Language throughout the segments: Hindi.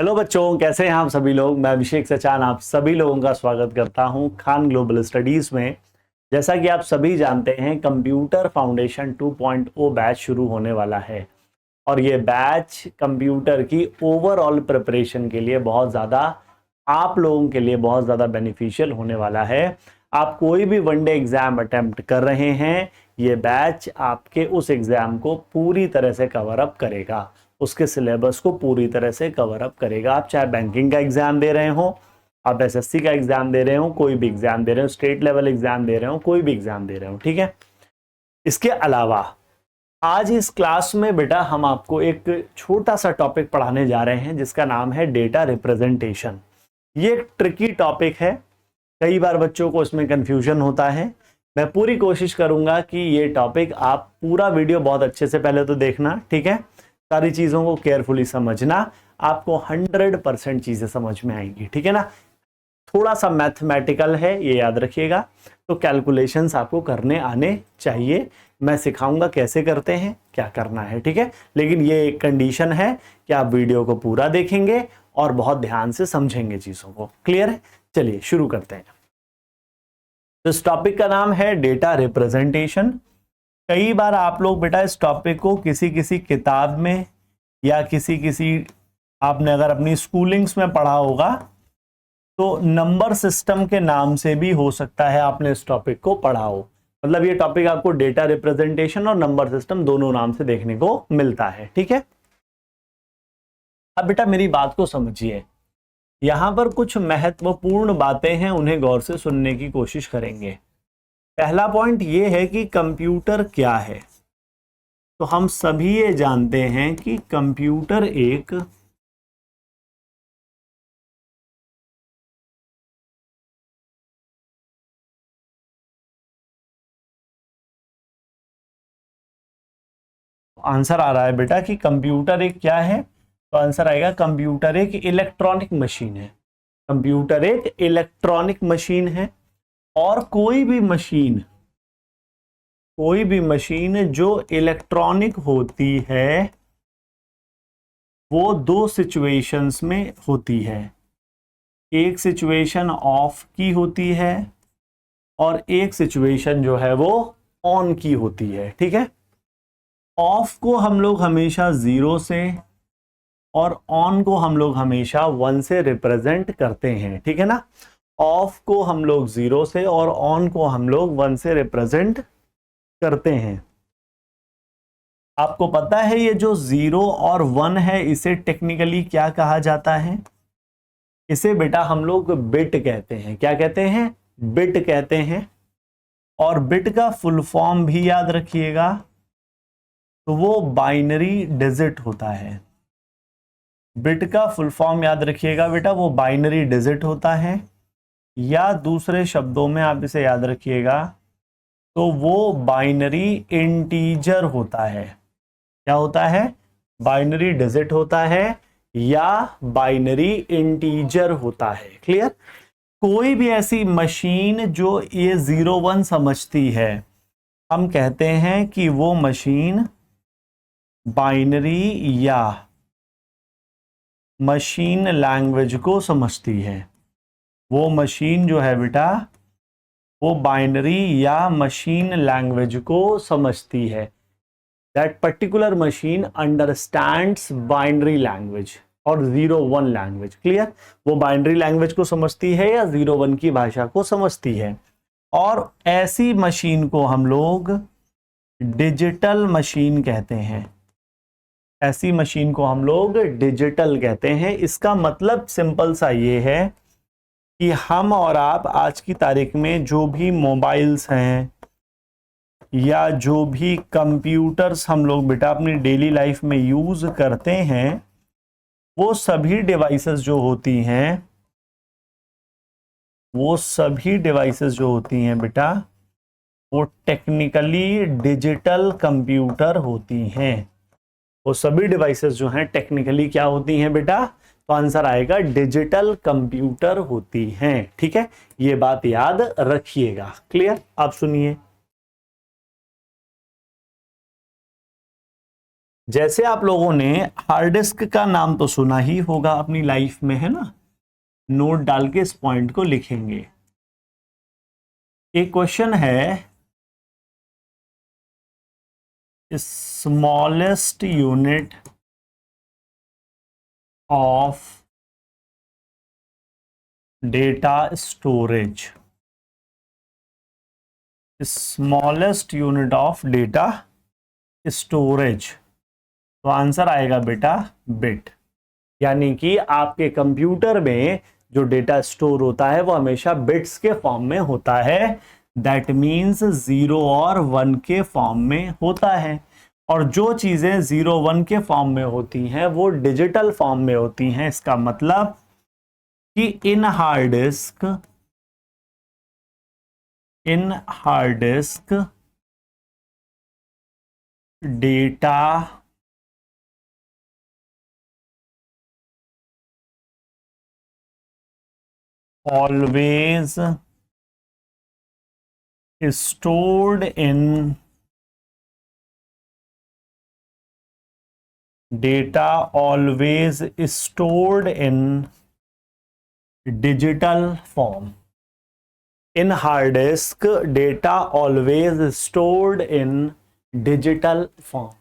हेलो बच्चों, कैसे हैं आप सभी लोग। मैं अभिषेक सचान आप सभी लोगों का स्वागत करता हूं खान ग्लोबल स्टडीज में। जैसा कि आप सभी जानते हैं, कंप्यूटर फाउंडेशन 2.0 बैच शुरू होने वाला है और ये बैच कंप्यूटर की ओवरऑल प्रिपरेशन के लिए बहुत ज़्यादा, आप लोगों के लिए बहुत ज़्यादा बेनिफिशियल होने वाला है। आप कोई भी वनडे एग्जाम अटेम्प्ट कर रहे हैं, ये बैच आपके उस एग्जाम को पूरी तरह से कवर अप करेगा, उसके सिलेबस को पूरी तरह से कवर अप करेगा। आप चाहे बैंकिंग का एग्जाम दे रहे हो, आप एसएससी का एग्जाम दे रहे हो, कोई भी एग्जाम दे रहे हो, स्टेट लेवल एग्जाम दे रहे हो, कोई भी एग्जाम दे रहे हो, ठीक है। इसके अलावा आज इस क्लास में बेटा हम आपको एक छोटा सा टॉपिक पढ़ाने जा रहे हैं जिसका नाम है डेटा रिप्रेजेंटेशन। ये एक ट्रिकी टॉपिक है, कई बार बच्चों को इसमें कंफ्यूजन होता है। मैं पूरी कोशिश करूंगा कि ये टॉपिक आप पूरा वीडियो बहुत अच्छे से पहले तो देखना, ठीक है, सारी चीजों को केयरफुली समझना, आपको 100% चीजें समझ में आएंगी, ठीक है ना। थोड़ा सा मैथमेटिकल है, ये याद रखिएगा, तो कैलकुलेशंस आपको करने आने चाहिए। मैं सिखाऊंगा कैसे करते हैं, क्या करना है, ठीक है। लेकिन ये एक कंडीशन है कि आप वीडियो को पूरा देखेंगे और बहुत ध्यान से समझेंगे चीजों को। क्लियर है? चलिए शुरू करते हैं। तो इस टॉपिक का नाम है डेटा रिप्रेजेंटेशन। कई बार आप लोग बेटा इस टॉपिक को किसी किसी किताब में या किसी आपने अगर अपनी स्कूलिंग्स में पढ़ा होगा तो नंबर सिस्टम के नाम से भी हो सकता है आपने इस टॉपिक को पढ़ा हो। मतलब ये टॉपिक आपको डेटा रिप्रेजेंटेशन और नंबर सिस्टम दोनों नाम से देखने को मिलता है, ठीक है। अब बेटा मेरी बात को समझिए, यहां पर कुछ महत्वपूर्ण बातें हैं, उन्हें गौर से सुनने की कोशिश करेंगे। पहला पॉइंट ये है कि कंप्यूटर क्या है। तो हम सभी ये जानते हैं कि कंप्यूटर एक आंसर आ रहा है बेटा कि कंप्यूटर एक क्या है, तो आंसर आएगा कंप्यूटर एक इलेक्ट्रॉनिक मशीन है। कंप्यूटर एक इलेक्ट्रॉनिक मशीन है और कोई भी मशीन जो इलेक्ट्रॉनिक होती है वो दो सिचुएशंस में होती है। एक सिचुएशन ऑफ की होती है और एक सिचुएशन जो है वो ऑन की होती है, ठीक है। ऑफ को हम लोग हमेशा 0 से और ऑन को हम लोग हमेशा 1 से रिप्रेजेंट करते हैं, ठीक है ना। ऑफ को हम लोग 0 से और ऑन को हम लोग 1 से रिप्रेजेंट करते हैं। आपको पता है ये जो 0 और 1 है इसे टेक्निकली क्या कहा जाता है? इसे बेटा हम लोग बिट कहते हैं। क्या कहते हैं? बिट कहते हैं। और बिट का फुल फॉर्म भी याद रखिएगा, तो वो बाइनरी डिजिट होता है। बिट का फुल फॉर्म याद रखिएगा बेटा, वो बाइनरी डिजिट होता है, या दूसरे शब्दों में आप इसे याद रखिएगा तो वो बाइनरी इंटीजर होता है। क्या होता है? बाइनरी डिजिट होता है या बाइनरी इंटीजर होता है। क्लियर? कोई भी ऐसी मशीन जो ये 0 1 समझती है, हम कहते हैं कि वो मशीन बाइनरी या मशीन लैंग्वेज को समझती है। वो मशीन जो है बेटा वो बाइनरी या मशीन लैंग्वेज को समझती है। That particular machine understands binary language और 0 1 लैंग्वेज। क्लियर? वो बाइनरी लैंग्वेज को समझती है या 0 1 की भाषा को समझती है। और ऐसी मशीन को हम लोग डिजिटल मशीन कहते हैं। ऐसी मशीन को हम लोग डिजिटल कहते हैं। इसका मतलब सिंपल सा ये है कि हम और आप आज की तारीख में जो भी मोबाइल्स हैं या जो भी कंप्यूटर्स हम लोग बेटा अपनी डेली लाइफ में यूज करते हैं, वो सभी डिवाइसेस जो होती हैं बेटा वो टेक्निकली डिजिटल कंप्यूटर होती हैं। वो सभी डिवाइसेस जो हैं टेक्निकली क्या होती हैं बेटा? तो आंसर आएगा डिजिटल कंप्यूटर होती हैं, ठीक है। ये बात याद रखिएगा। क्लियर? आप सुनिए, जैसे आप लोगों ने हार्ड डिस्क का नाम तो सुना ही होगा अपनी लाइफ में, है ना। नोट डाल के इस पॉइंट को लिखेंगे। एक क्वेश्चन है, smallest unit of data storage, smallest unit of data storage. तो आंसर आएगा बेटा बिट। यानी कि आपके कंप्यूटर में जो डेटा स्टोर होता है वो हमेशा बिट्स के फॉर्म में होता है। दैट मीन्स 0 और 1 के फॉर्म में होता है। और जो चीजें 0 1 के फॉर्म में होती हैं वो डिजिटल फॉर्म में होती हैं। इसका मतलब कि in hard disk data always stored in digital form. In hard disk data always stored in digital form.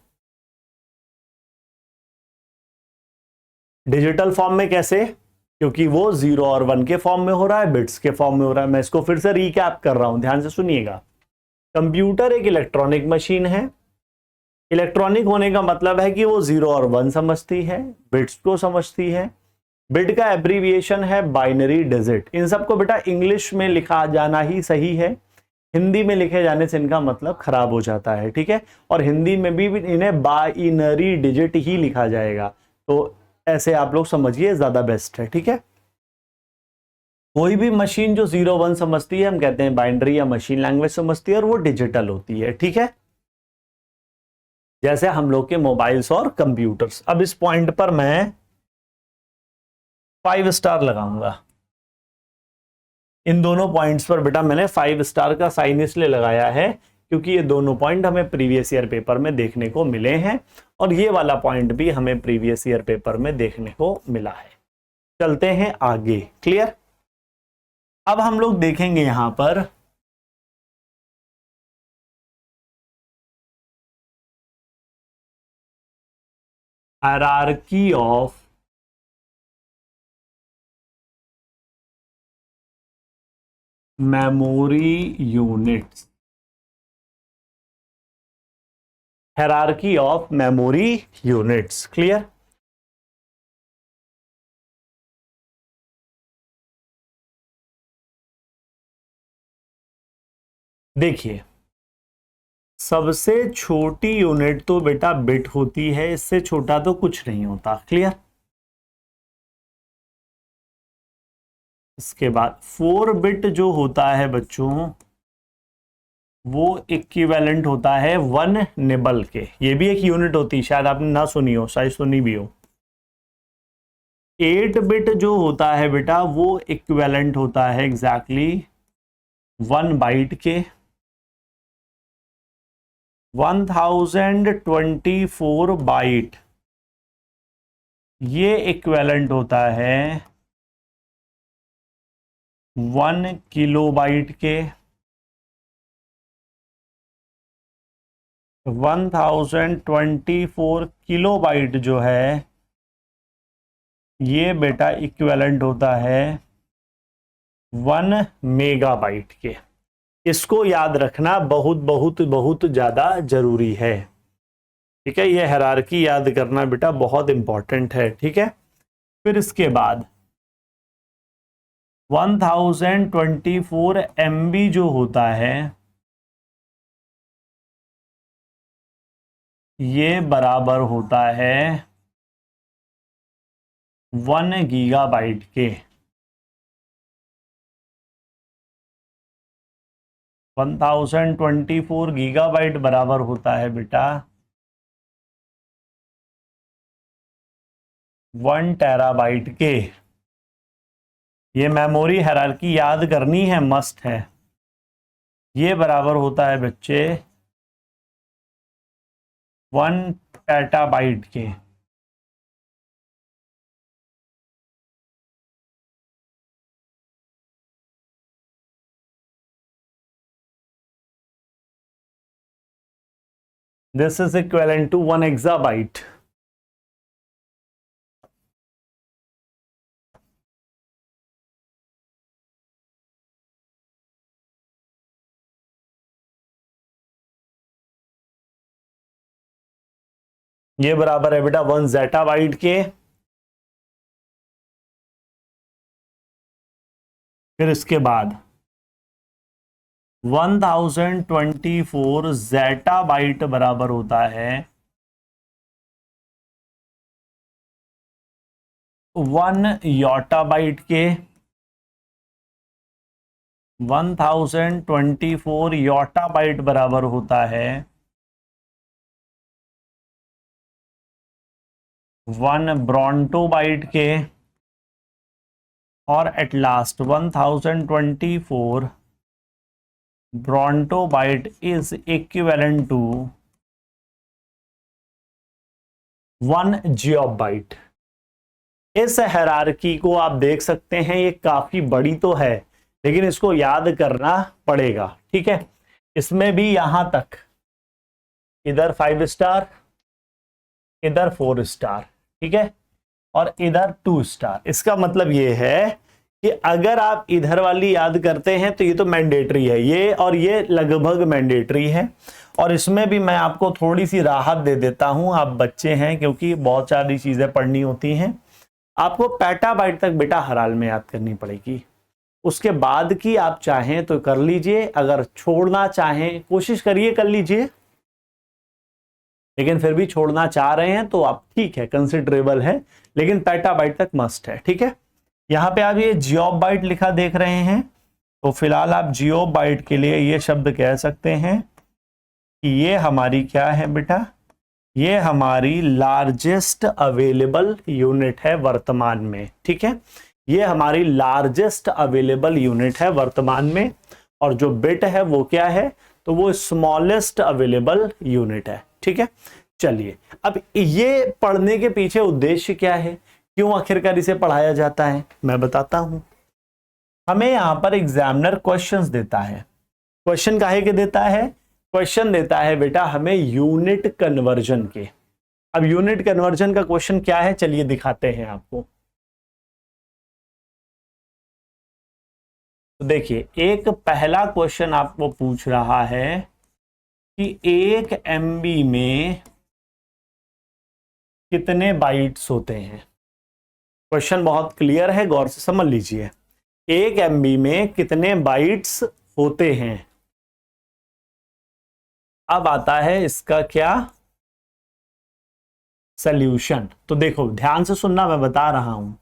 Digital form में कैसे? क्योंकि वो 0 और 1 के फॉर्म में हो रहा है, बिट्स के फॉर्म में हो रहा है। मैं इसको फिर से रीकैप कर रहा हूं, ध्यान से सुनिएगा। कंप्यूटर एक इलेक्ट्रॉनिक मशीन है। इलेक्ट्रॉनिक होने का मतलब है कि वो 0 और 1 समझती है, बिट्स को समझती है। बिट का एब्रीविएशन है बाइनरी डिजिट। इन सबको बेटा इंग्लिश में लिखा जाना ही सही है, हिंदी में लिखे जाने से इनका मतलब खराब हो जाता है, ठीक है। और हिंदी में भी इन्हें बाइनरी डिजिट ही लिखा जाएगा। तो ऐसे आप लोग समझिए, ज्यादा बेस्ट है, ठीक है। कोई भी मशीन जो 0 1 समझती है हम कहते हैं बाइनरी या मशीन लैंग्वेज समझती है, और वो डिजिटल होती है, ठीक है। जैसे हम लोग के मोबाइल्स और कंप्यूटर्स। अब इस पॉइंट पर मैं 5 स्टार लगाऊंगा। इन दोनों पॉइंट्स पर बेटा मैंने 5 स्टार का साइन इसलिए लगाया है क्योंकि ये दोनों पॉइंट हमें प्रीवियस ईयर पेपर में देखने को मिले हैं, और ये वाला पॉइंट भी हमें प्रीवियस ईयर पेपर में देखने को मिला है। चलते हैं आगे, क्लियर। अब हम लोग देखेंगे यहां पर hierarchy of memory units, hierarchy of memory units, clear. देखिए, सबसे छोटी यूनिट तो बेटा बिट होती है, इससे छोटा तो कुछ नहीं होता, क्लियर। इसके बाद 4 बिट जो होता है बच्चों वो इक्विवेलेंट होता है 1 निबल के। ये भी एक यूनिट होती है, शायद आपने ना सुनी हो, शायद सुनी भी हो। 8 बिट जो होता है बेटा वो इक्विवेलेंट होता है एग्जैक्टली 1 बाइट के। 1024 बाइट ये इक्विवेलेंट होता है 1 किलोबाइट के। 1024 किलोबाइट जो है ये बेटा इक्विवेलेंट होता है 1 मेगाबाइट के। इसको याद रखना बहुत बहुत बहुत ज्यादा जरूरी है, ठीक है। ये हायरार्की याद करना बेटा बहुत इंपॉर्टेंट है, ठीक है। फिर इसके बाद 1024 MB जो होता है ये बराबर होता है 1 गीगाबाइट के। 1024 गीगाबाइट बराबर होता है बेटा 1 टेराबाइट के। ये मेमोरी हायरार्की याद करनी है, मस्ट है। ये बराबर होता है बच्चे 1 पेटाबाइट के this is equivalent to 1 exabyte. ये बराबर है बेटा 1 ज़ेटाबाइट के। फिर इसके बाद 1024 ज़ेटाबाइट बराबर होता है 1 योटाबाइट के। 1024 योटाबाइट बराबर होता है 1 ब्रॉन्टोबाइट के। और at last 1024 brontobyte is equivalent to 1 geopbyte. इस हायरार्की को आप देख सकते हैं, ये काफी बड़ी तो है लेकिन इसको याद करना पड़ेगा। ठीक है, इसमें भी यहां तक इधर 5 स्टार, इधर 4 स्टार, ठीक है, और इधर 2 स्टार। इसका मतलब ये है कि अगर आप इधर वाली याद करते हैं तो ये तो मैंडेटरी है, ये और ये लगभग मैंडेटरी है। और इसमें भी मैं आपको थोड़ी सी राहत दे देता हूं, आप बच्चे हैं, क्योंकि बहुत सारी चीजें पढ़नी होती हैं। आपको पेटाबाइट तक बेटा हर हाल में याद करनी पड़ेगी। उसके बाद की आप चाहें तो कर लीजिए, अगर छोड़ना चाहें कोशिश करिए कर लीजिए, लेकिन फिर भी छोड़ना चाह रहे हैं तो आप ठीक है, कंसिडरेबल है, लेकिन पेटाबाइट तक मस्ट है। ठीक है, यहां पे आप ये जियोबाइट लिखा देख रहे हैं, तो फिलहाल आप जियोबाइट के लिए ये शब्द कह सकते हैं कि ये हमारी क्या है बेटा, ये हमारी लार्जेस्ट अवेलेबल यूनिट है वर्तमान में। ठीक है, ये हमारी लार्जेस्ट अवेलेबल यूनिट है वर्तमान में, और जो बिट है वो क्या है, तो वो स्मॉलेस्ट अवेलेबल यूनिट है। ठीक है, चलिए अब ये पढ़ने के पीछे उद्देश्य क्या है, क्यों आखिरकार इसे पढ़ाया जाता है, मैं बताता हूं। हमें यहां पर एग्जामिनर क्वेश्चंस देता है। क्वेश्चन काहे के देता है, क्वेश्चन देता है बेटा हमें यूनिट कन्वर्जन के। अब यूनिट कन्वर्जन का क्वेश्चन क्या है, चलिए दिखाते हैं आपको। तो देखिए, एक पहला क्वेश्चन आपको पूछ रहा है कि 1 MB में कितने बाइट्स होते हैं। क्वेश्चन बहुत क्लियर है, गौर से समझ लीजिए। 1 MB में कितने बाइट्स होते हैं। अब आता है इसका क्या सल्यूशन। तो देखो ध्यान से सुनना, मैं बता रहा हूं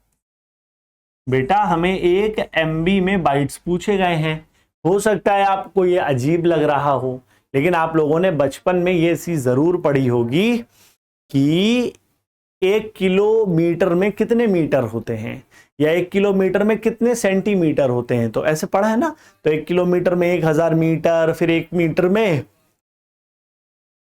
बेटा, हमें 1 MB में बाइट्स पूछे गए हैं। हो सकता है आपको ये अजीब लग रहा हो, लेकिन आप लोगों ने बचपन में ये चीज जरूर पढ़ी होगी कि 1 किलोमीटर में कितने मीटर होते हैं, या 1 किलोमीटर में कितने सेंटीमीटर होते हैं। तो ऐसे पढ़ा है ना, तो 1 किलोमीटर में 1000 मीटर, फिर 1 मीटर में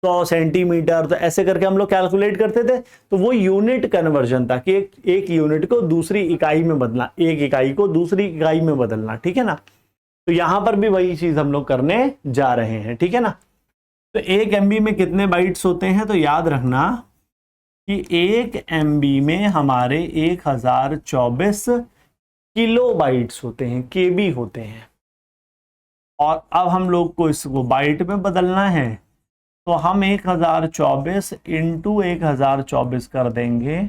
100 सेंटीमीटर, तो ऐसे करके हम लोग कैलकुलेट करते थे। तो वो यूनिट कन्वर्जन था कि एक यूनिट को दूसरी इकाई में बदलना, एक इकाई को दूसरी इकाई में बदलना। ठीक है ना, तो यहां पर भी वही चीज हम लोग करने जा रहे हैं। ठीक है ना, तो 1 MB में कितने बाइट्स होते हैं, तो याद रखना कि 1 MB में हमारे 1024 किलो बाइट्स होते हैं, केबी होते हैं। और अब हम लोग को इसको बाइट में बदलना है, तो हम 1024 इंटू 1024 कर देंगे,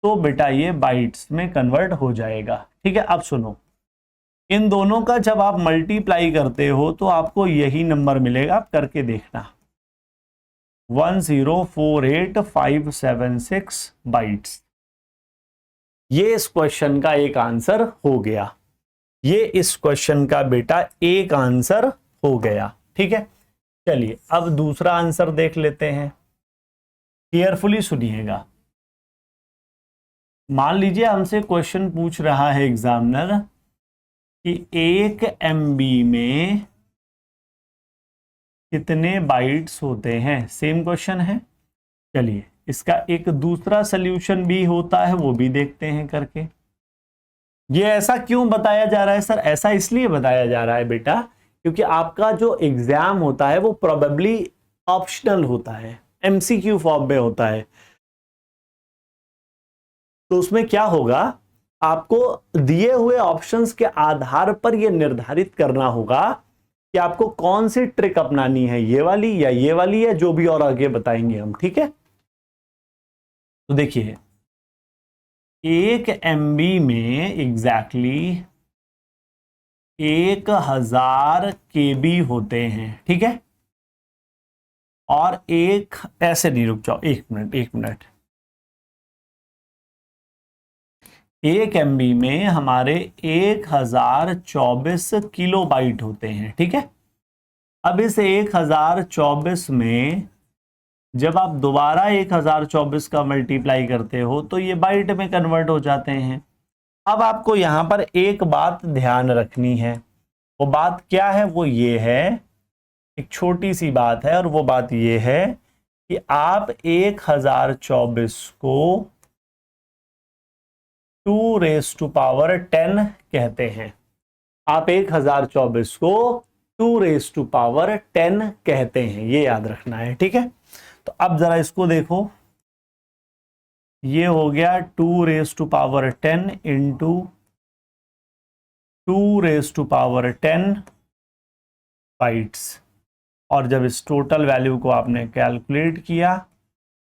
तो बेटा ये बाइट्स में कन्वर्ट हो जाएगा। ठीक है, अब सुनो, इन दोनों का जब आप मल्टीप्लाई करते हो तो आपको यही नंबर मिलेगा, आप करके देखना, 1048576 बाइट्स। ये इस क्वेश्चन का एक आंसर हो गया, ये इस क्वेश्चन का बेटा एक आंसर हो गया। ठीक है, चलिए अब दूसरा आंसर देख लेते हैं, केयरफुली सुनिएगा। मान लीजिए हमसे क्वेश्चन पूछ रहा है एग्जामिनर कि 1 MB में कितने बाइट्स होते हैं। सेम क्वेश्चन है, चलिए इसका एक दूसरा सल्यूशन भी होता है, वो भी देखते हैं करके। ये ऐसा क्यों बताया जा रहा है सर? ऐसा इसलिए बताया जा रहा है बेटा क्योंकि आपका जो एग्जाम होता है वो प्रोबेबली ऑप्शनल होता है, एमसीक्यू फॉर्म में होता है। तो उसमें क्या होगा, आपको दिए हुए ऑप्शंस के आधार पर यह निर्धारित करना होगा कि आपको कौन सी ट्रिक अपनानी है, ये वाली या जो भी और आगे बताएंगे हम, ठीक है। तो देखिए 1 MB में एग्जैक्टली 1000 KB होते हैं, ठीक है। और एक ऐसे नहीं, रुक जाओ, एक मिनट 1 MB में हमारे 1024 किलोबाइट होते हैं, ठीक है। अब इस 1024 में जब आप दोबारा 1024 का मल्टीप्लाई करते हो तो ये बाइट में कन्वर्ट हो जाते हैं। अब आपको यहां पर एक बात ध्यान रखनी है, वो बात क्या है? वो ये है, एक छोटी सी बात है, और वो बात ये है कि आप 1024 को 2⁻10 कहते हैं। आप 1024 को 2⁻10 कहते हैं, ये याद रखना है, ठीक है। तो अब जरा इसको देखो, ये हो गया 2⁻10 इंटू 2⁻10 बाइट्स, और जब इस टोटल वैल्यू को आपने कैलकुलेट किया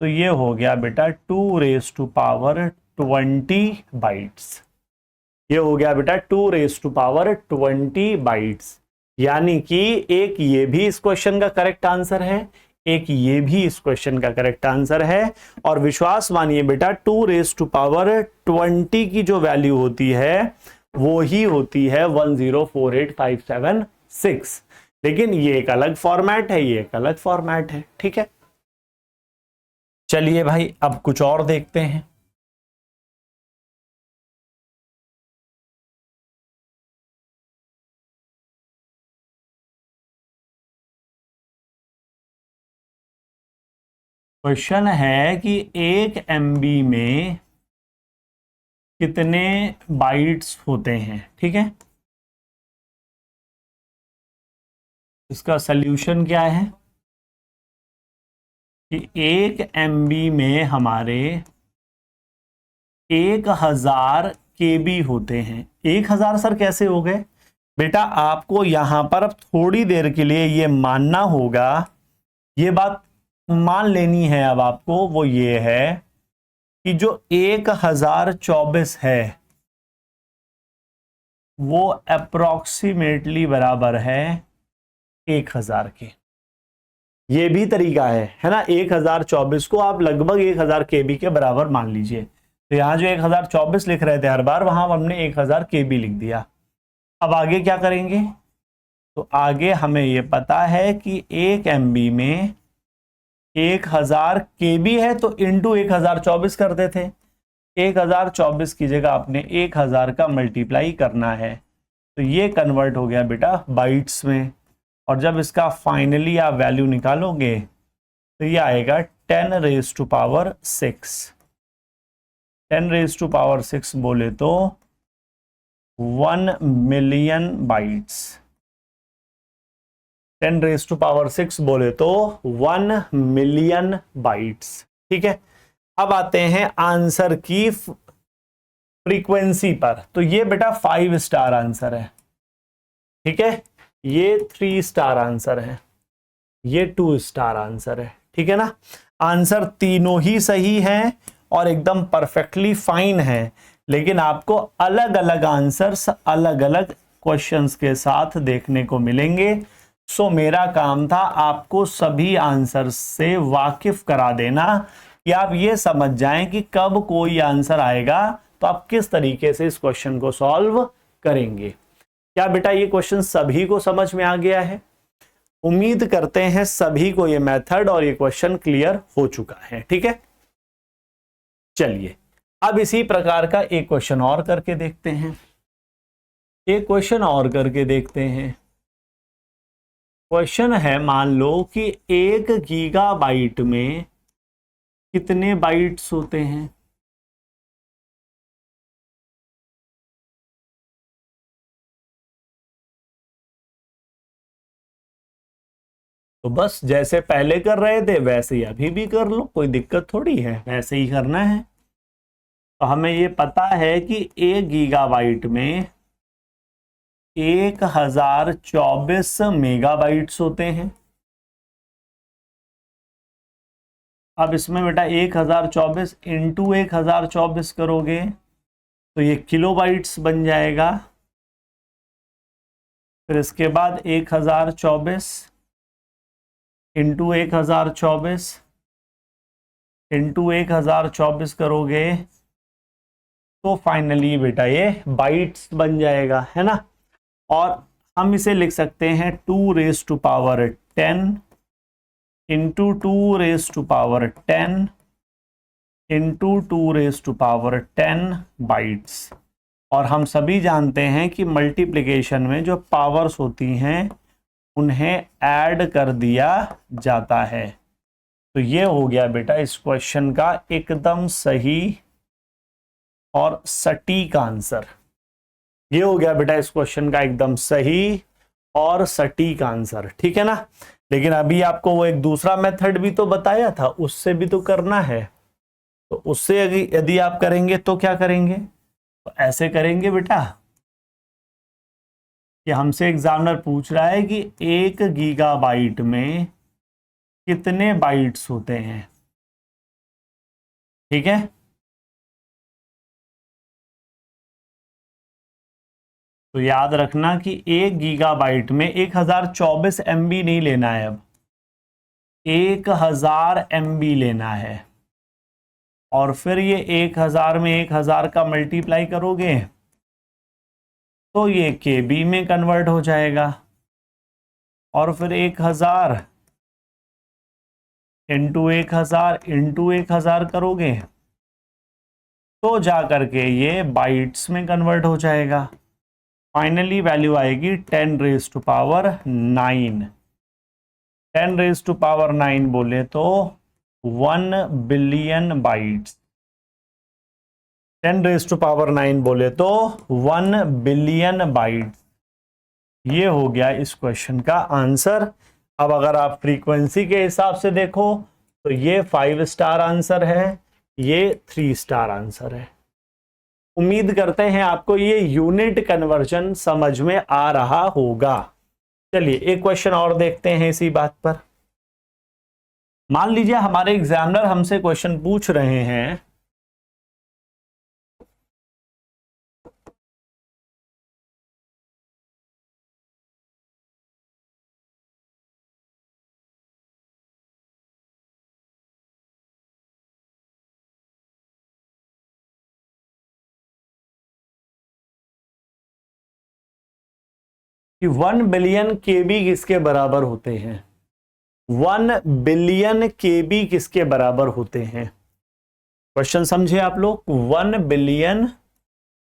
तो ये हो गया बेटा 2⁻20 बाइट्स। ये हो गया बेटा 2⁻20 बाइट्स। यानी कि एक ये भी इस क्वेश्चन का करेक्ट आंसर है, एक ये भी इस क्वेश्चन का करेक्ट आंसर है। और विश्वास मानिए बेटा 2⁻20 की जो वैल्यू होती है वो ही होती है 1048576। लेकिन ये एक अलग फॉर्मेट है, ये एक अलग फॉर्मेट है, ठीक है। चलिए भाई अब कुछ और देखते हैं। क्वेश्चन है कि 1 MB में कितने बाइट्स होते हैं, ठीक है। इसका सल्यूशन क्या है कि 1 MB में हमारे 1000 KB होते हैं। 1000 सर कैसे हो गए बेटा? आपको यहां पर अब थोड़ी देर के लिए ये मानना होगा, ये बात मान लेनी है अब आपको, वो ये है कि जो 1024 है वो अप्रोक्सीमेटली बराबर है 1000 के। ये भी तरीका है ना, 1024 को आप लगभग 1000 KB के बराबर मान लीजिए। तो यहां जो 1024 लिख रहे थे हर बार, वहां हमने 1000 KB लिख दिया। अब आगे क्या करेंगे? तो आगे हमें ये पता है कि 1 MB में 1000 KB है, तो इंटू 1024 करते थे। 1024 की जगह आपने 1000 का मल्टीप्लाई करना है, तो ये कन्वर्ट हो गया बेटा बाइट्स में। और जब इसका फाइनली आप वैल्यू निकालोगे तो ये आएगा 10⁻6। 10⁻6 बोले तो 1 मिलियन बाइट्स। 10⁻6 बोले तो 1 मिलियन बाइट्स, ठीक है। अब आते हैं आंसर की फ्रीक्वेंसी पर। तो ये बेटा 5 स्टार आंसर है, ठीक है। ये 3 स्टार आंसर है, ये 2 स्टार आंसर है, ठीक है ना। आंसर तीनों ही सही हैं और एकदम परफेक्टली फाइन है, लेकिन आपको अलग अलग आंसर्स अलग अलग क्वेश्चंस के साथ देखने को मिलेंगे। सो मेरा काम था आपको सभी आंसर्स से वाकिफ करा देना कि आप ये समझ जाएं कि कब कोई आंसर आएगा तो आप किस तरीके से इस क्वेश्चन को सॉल्व करेंगे। क्या बेटा ये क्वेश्चन सभी को समझ में आ गया है? उम्मीद करते हैं सभी को ये मेथड और ये क्वेश्चन क्लियर हो चुका है, ठीक है। चलिए अब इसी प्रकार का एक क्वेश्चन और करके देखते हैं। एक क्वेश्चन और करके देखते हैं। क्वेश्चन है, मान लो कि 1 गीगाबाइट में कितने बाइट्स होते हैं? तो बस जैसे पहले कर रहे थे वैसे ही अभी भी कर लो, कोई दिक्कत थोड़ी है, वैसे ही करना है। तो हमें ये पता है कि 1 गीगाबाइट में 1024 मेगाबाइट्स होते हैं। अब इसमें बेटा 1024 इंटू 1024 करोगे तो ये किलोबाइट्स बन जाएगा। फिर इसके बाद 1024 इंटू 1024 इंटू 1024 करोगे तो फाइनली बेटा ये बाइट्स बन जाएगा, है ना। और हम इसे लिख सकते हैं 2⁻10 इंटू 2⁻10 इंटू 2⁻10 बाइट्स। और हम सभी जानते हैं कि मल्टीप्लिकेशन में जो पावर्स होती हैं उन्हें ऐड कर दिया जाता है। तो ये हो गया बेटा इस क्वेश्चन का एकदम सही और सटीक आंसर। ये हो गया बेटा इस क्वेश्चन का एकदम सही और सटीक आंसर, ठीक है ना। लेकिन अभी आपको वो एक दूसरा मेथड भी तो बताया था, उससे भी तो करना है। तो उससे यदि आप करेंगे तो क्या करेंगे? तो ऐसे करेंगे बेटा कि हमसे एग्जामिनर पूछ रहा है कि 1 गीगाबाइट में कितने बाइट्स होते हैं, ठीक है। तो याद रखना कि 1 गीगाबाइट में 1024 MB नहीं लेना है, अब 1000 MB लेना है। और फिर ये 1000 में 1000 का मल्टीप्लाई करोगे तो ये KB में कन्वर्ट हो जाएगा। और फिर 1000 इंटू 1000 करोगे तो जा करके ये बाइट्स में कन्वर्ट हो जाएगा। फाइनली वैल्यू आएगी 10⁻9। 10⁻9 बोले तो 1 बिलियन बाइट्स। 10⁻9 बोले तो 1 बिलियन बाइट्स। ये हो गया इस क्वेश्चन का आंसर। अब अगर आप फ्रीक्वेंसी के हिसाब से देखो तो ये 5 स्टार आंसर है, ये 3 स्टार आंसर है। उम्मीद करते हैं आपको ये यूनिट कन्वर्जन समझ में आ रहा होगा। चलिए एक क्वेश्चन और देखते हैं इसी बात पर। मान लीजिए हमारे एग्जामिनर हमसे क्वेश्चन पूछ रहे हैं कि 1 बिलियन KB किसके बराबर होते हैं। 1 बिलियन KB किसके बराबर होते हैं? क्वेश्चन समझे आप लोग। 1 बिलियन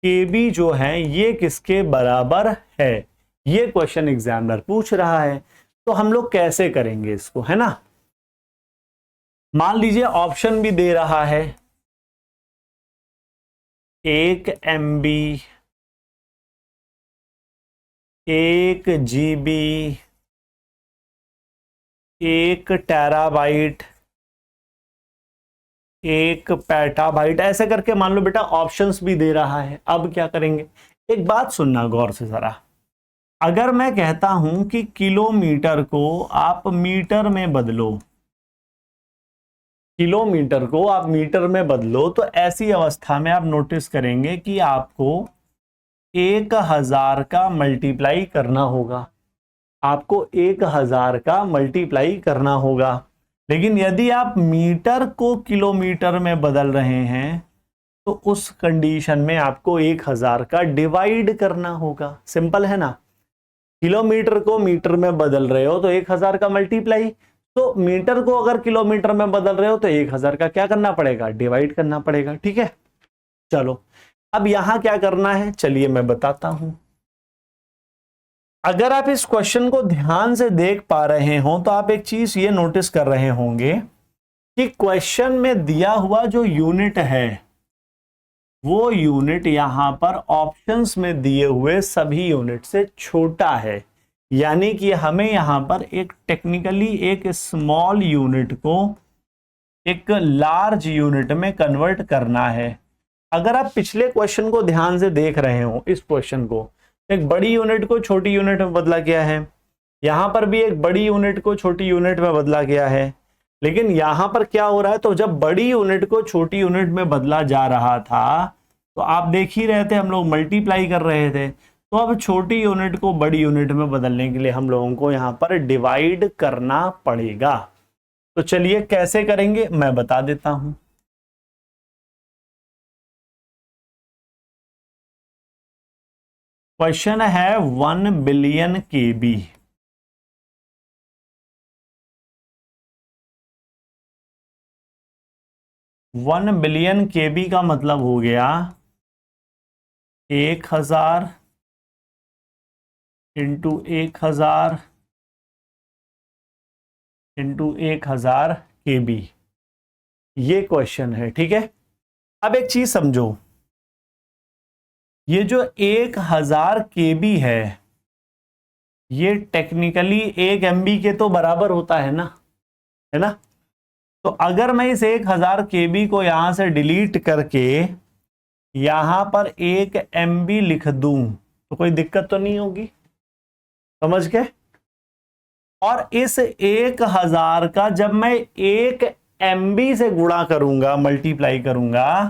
KB जो है ये किसके बराबर है, ये क्वेश्चन एग्जामिनर पूछ रहा है। तो हम लोग कैसे करेंगे इसको, है ना। मान लीजिए ऑप्शन भी दे रहा है 1 MB, 1 GB, 1 टेराबाइट, 1 पेटाबाइट, ऐसे करके मान लो बेटा ऑप्शंस भी दे रहा है। अब क्या करेंगे, एक बात सुनना गौर से जरा। अगर मैं कहता हूं कि किलोमीटर को आप मीटर में बदलो, किलोमीटर को आप मीटर में बदलो, तो ऐसी अवस्था में आप नोटिस करेंगे कि आपको 1000 का मल्टीप्लाई करना होगा। आपको 1000 का मल्टीप्लाई करना होगा। लेकिन यदि आप मीटर को किलोमीटर में बदल रहे हैं तो उस कंडीशन में आपको 1000 का डिवाइड करना होगा। सिंपल है ना। किलोमीटर को मीटर में बदल रहे हो तो 1000 का मल्टीप्लाई, तो मीटर को अगर किलोमीटर में बदल रहे हो तो 1000 का क्या करना पड़ेगा, डिवाइड करना पड़ेगा। ठीक है, चलो अब यहां क्या करना है, चलिए मैं बताता हूं। अगर आप इस क्वेश्चन को ध्यान से देख पा रहे हो तो आप एक चीज ये नोटिस कर रहे होंगे कि क्वेश्चन में दिया हुआ जो यूनिट है वो यूनिट यहां पर ऑप्शंस में दिए हुए सभी यूनिट से छोटा है, यानी कि हमें यहां पर एक टेक्निकली एक स्मॉल यूनिट को एक लार्ज यूनिट में कन्वर्ट करना है। अगर आप पिछले क्वेश्चन को ध्यान से देख रहे हो, इस क्वेश्चन को, एक बड़ी यूनिट को छोटी यूनिट में बदला गया है, यहां पर भी एक बड़ी यूनिट को छोटी यूनिट में बदला गया है, लेकिन यहां पर क्या हो रहा है, तो जब बड़ी यूनिट को छोटी यूनिट में बदला जा रहा था तो आप देख ही रहे थे हम लोग मल्टीप्लाई कर रहे थे, तो अब छोटी यूनिट को बड़ी यूनिट में बदलने के लिए हम लोगों को यहां पर डिवाइड करना पड़ेगा। तो चलिए कैसे करेंगे मैं बता देता हूं। क्वेश्चन है 1 बिलियन केबी। वन बिलियन केबी का मतलब हो गया 1000 इंटू 1000 इंटू 1000 केबी, ये क्वेश्चन है। ठीक है, अब एक चीज समझो, ये जो 1000 केबी है ये टेक्निकली 1 MB के तो बराबर होता है ना, है ना। तो अगर मैं इस 1000 केबी को यहां से डिलीट करके यहां पर 1 MB लिख दूं तो कोई दिक्कत तो नहीं होगी, समझ गए। और इस 1000 का जब मैं 1 MB से गुणा करूंगा, मल्टीप्लाई करूंगा,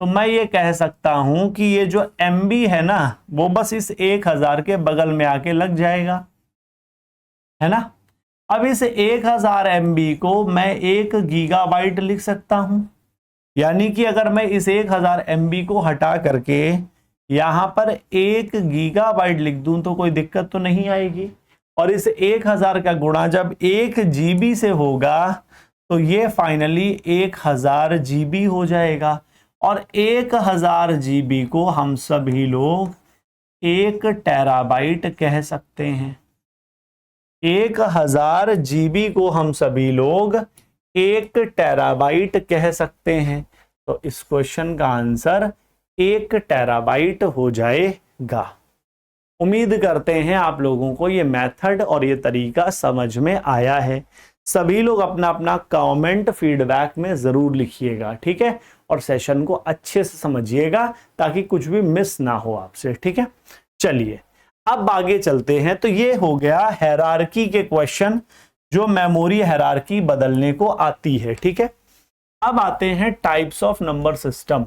तो मैं ये कह सकता हूं कि ये जो MB है ना वो बस इस 1000 के बगल में आके लग जाएगा, है ना। अब इस 1000 MB को मैं 1 गीगाबाइट लिख सकता हूं, यानी कि अगर मैं इस 1000 MB को हटा करके यहां पर 1 गीगाबाइट लिख दूं तो कोई दिक्कत तो नहीं आएगी। और इस 1000 का गुणा जब 1 GB से होगा तो ये फाइनली 1000 GB हो जाएगा। और 1000 GB को हम सभी लोग 1 टेराबाइट कह सकते हैं। 1000 GB को हम सभी लोग 1 टेराबाइट कह सकते हैं। तो इस क्वेश्चन का आंसर 1 टेराबाइट हो जाएगा। उम्मीद करते हैं आप लोगों को ये मेथड और ये तरीका समझ में आया है। सभी लोग अपना अपना कमेंट फीडबैक में जरूर लिखिएगा, ठीक है, और सेशन को अच्छे से समझिएगा ताकि कुछ भी मिस ना हो आपसे। ठीक है, चलिए अब आगे चलते हैं। तो ये हो गया हायरार्की के क्वेश्चन जो मेमोरी हायरार्की बदलने को आती है। ठीक है, अब आते हैं टाइप्स ऑफ नंबर सिस्टम।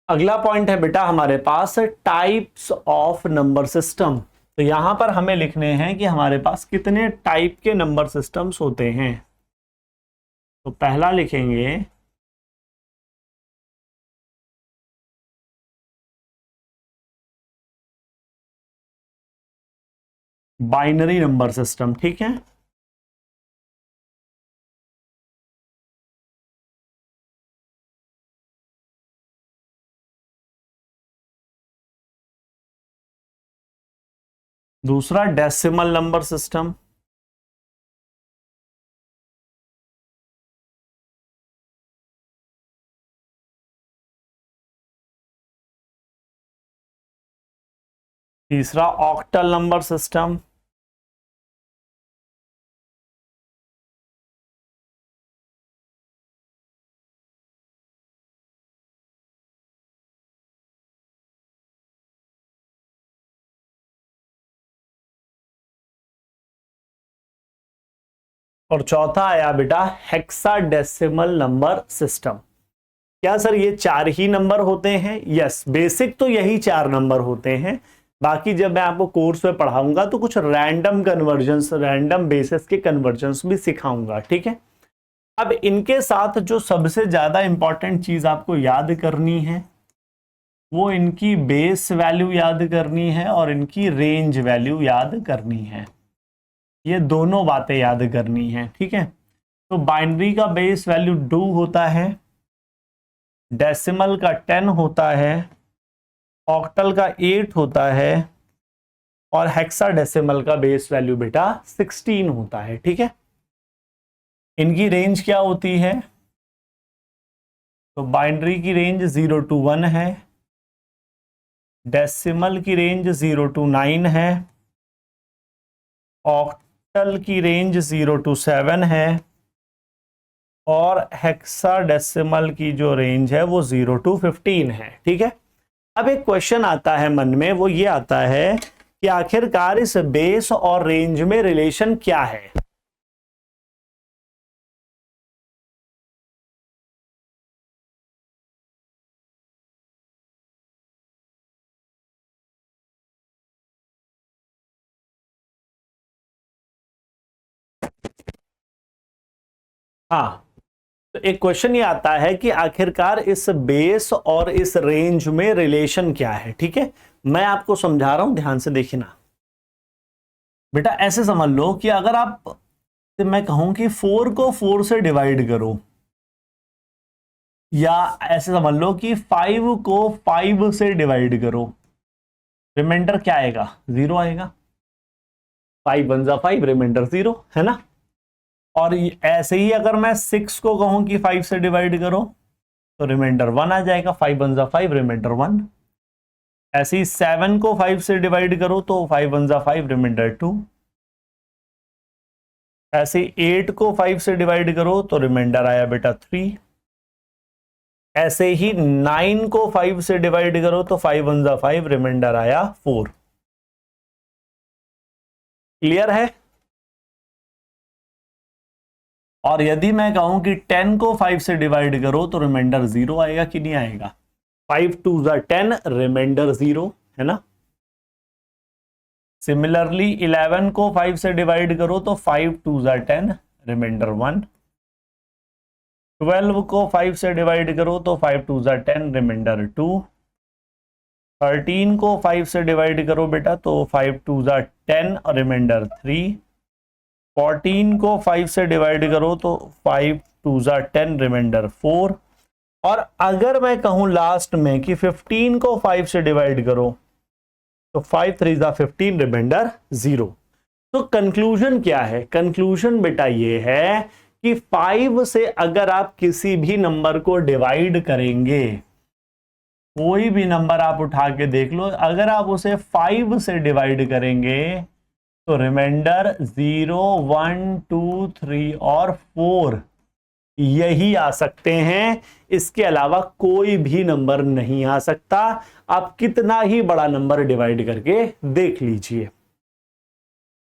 अगला पॉइंट है बेटा हमारे पास टाइप्स ऑफ नंबर सिस्टम। तो यहां पर हमें लिखने हैं कि हमारे पास कितने टाइप के नंबर सिस्टम्स होते हैं। तो पहला लिखेंगे बाइनरी नंबर सिस्टम। ठीक है, दूसरा डेसिमल नंबर सिस्टम, तीसरा ऑक्टल नंबर सिस्टम, और चौथा आया बेटा हेक्साडेसिमल नंबर सिस्टम। क्या सर ये 4 ही नंबर होते हैं? यस, बेसिक तो यही 4 नंबर होते हैं। बाकी जब मैं आपको कोर्स में पढ़ाऊंगा तो कुछ रैंडम कन्वर्जन्स, रैंडम बेसिस के कन्वर्जन्स भी सिखाऊंगा। ठीक है, अब इनके साथ जो सबसे ज्यादा इंपॉर्टेंट चीज आपको याद करनी है वो इनकी बेस वैल्यू याद करनी है और इनकी रेंज वैल्यू याद करनी है। ये दोनों बातें याद करनी है। ठीक है, तो बाइनरी का बेस वैल्यू 2 होता है, डेसिमल का 10 होता है, ऑक्टल का 8 होता है और हेक्साडेसिमल का बेस वैल्यू बेटा 16 होता है। ठीक है, इनकी रेंज क्या होती है? तो बाइनरी की रेंज 0 to 1 है, डेसिमल की रेंज 0 to 9 है, ऑक्टल की रेंज 0 to 7 है और हेक्साडेसिमल की जो रेंज है वो 0 to 15 है। ठीक है, अब एक क्वेश्चन आता है मन में, वो ये आता है कि आखिरकार इस बेस और रेंज में रिलेशन क्या है? हाँ, तो एक क्वेश्चन ये आता है कि आखिरकार इस बेस और इस रेंज में रिलेशन क्या है। ठीक है, मैं आपको समझा रहा हूं, ध्यान से देखिए ना बेटा। ऐसे समझ लो कि अगर आप, मैं कहूं कि 4 को 4 से डिवाइड करो, या ऐसे समझ लो कि 5 को 5 से डिवाइड करो, रिमाइंडर क्या आएगा? 0 आएगा। 5 1 जा 5, रिमाइंडर 0 है ना। और ऐसे ही अगर मैं 6 को कहूं कि 5 से डिवाइड करो तो रिमाइंडर 1 आ जाएगा। 5 1 जा 5, रिमाइंडर 1। ऐसे ही 7 को 5 से डिवाइड करो तो 5 1 जा 5, रिमाइंडर 2। ऐसे ही 8 को 5 से डिवाइड करो तो रिमाइंडर आया बेटा 3। ऐसे ही 9 को 5 से डिवाइड करो तो 5 1 जा 5, रिमाइंडर आया 4। क्लियर है? और यदि मैं कहूं कि 10 को 5 से डिवाइड करो तो रिमाइंडर 0 आएगा कि नहीं आएगा? 5 2 जा 10, रिमाइंडर 0 है ना। सिमिलरली 11 को 5 से डिवाइड करो तो 5 2 जा 10, रिमाइंडर 1। 12 को 5 से डिवाइड करो तो 5 2 जा 10, रिमाइंडर 2। 13 को 5 से डिवाइड करो बेटा तो 5 2 जा 10 और रिमाइंडर 3। 14 को 5 से डिवाइड करो तो 5 2 जा 10, रिमाइंडर 4। और अगर मैं कहूं लास्ट में कि 15 को 5 से डिवाइड करो तो 5 3 जा 15, रिमाइंडर 0। तो कंक्लूजन क्या है? कंक्लूजन बेटा ये है कि 5 से अगर आप किसी भी नंबर को डिवाइड करेंगे, कोई भी नंबर आप उठा के देख लो, अगर आप उसे 5 से डिवाइड करेंगे तो रिमाइंडर 0 1 2 3 और 4 यही आ सकते हैं। इसके अलावा कोई भी नंबर नहीं आ सकता। आप कितना ही बड़ा नंबर डिवाइड करके देख लीजिए।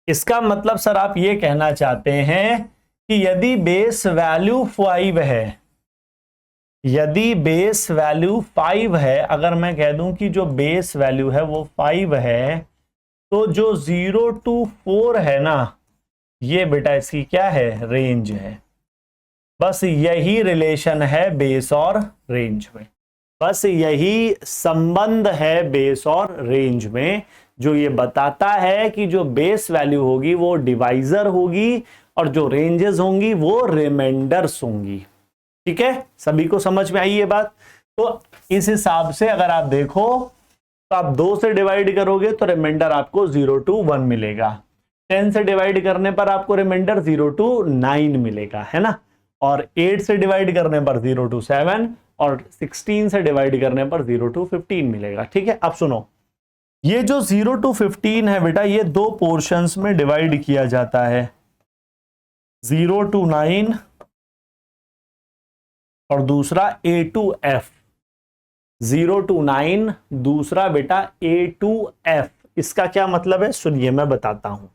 इसका मतलब सर आप ये कहना चाहते हैं कि यदि बेस वैल्यू 5 है, यदि बेस वैल्यू 5 है, अगर मैं कह दूं कि जो बेस वैल्यू है वो 5 है, तो जो 0 to 4 है ना, ये बेटा इसकी क्या है? रेंज है। बस यही रिलेशन है बेस और रेंज में, बस यही संबंध है बेस और रेंज में, जो ये बताता है कि जो बेस वैल्यू होगी वो डिवाइजर होगी और जो रेंजेस होंगी वो रिमाइंडर्स होंगी। ठीक है, सभी को समझ में आई ये बात? तो इस हिसाब से अगर आप देखो तो आप 2 से डिवाइड करोगे तो रिमाइंडर आपको 0 to 1 मिलेगा। 10 से डिवाइड करने पर आपको रिमाइंडर 0 to 9 मिलेगा, है ना। और 8 से डिवाइड करने पर 0 to 7 और 16 से डिवाइड करने पर 0 to 15 मिलेगा। ठीक है, अब सुनो, ये जो 0 to 15 है बेटा, ये दो पोर्शंस में डिवाइड किया जाता है, 0 to 9 और दूसरा A to F। 0 to 9, दूसरा बेटा A to F। इसका क्या मतलब है सुनिए, मैं बताता हूं।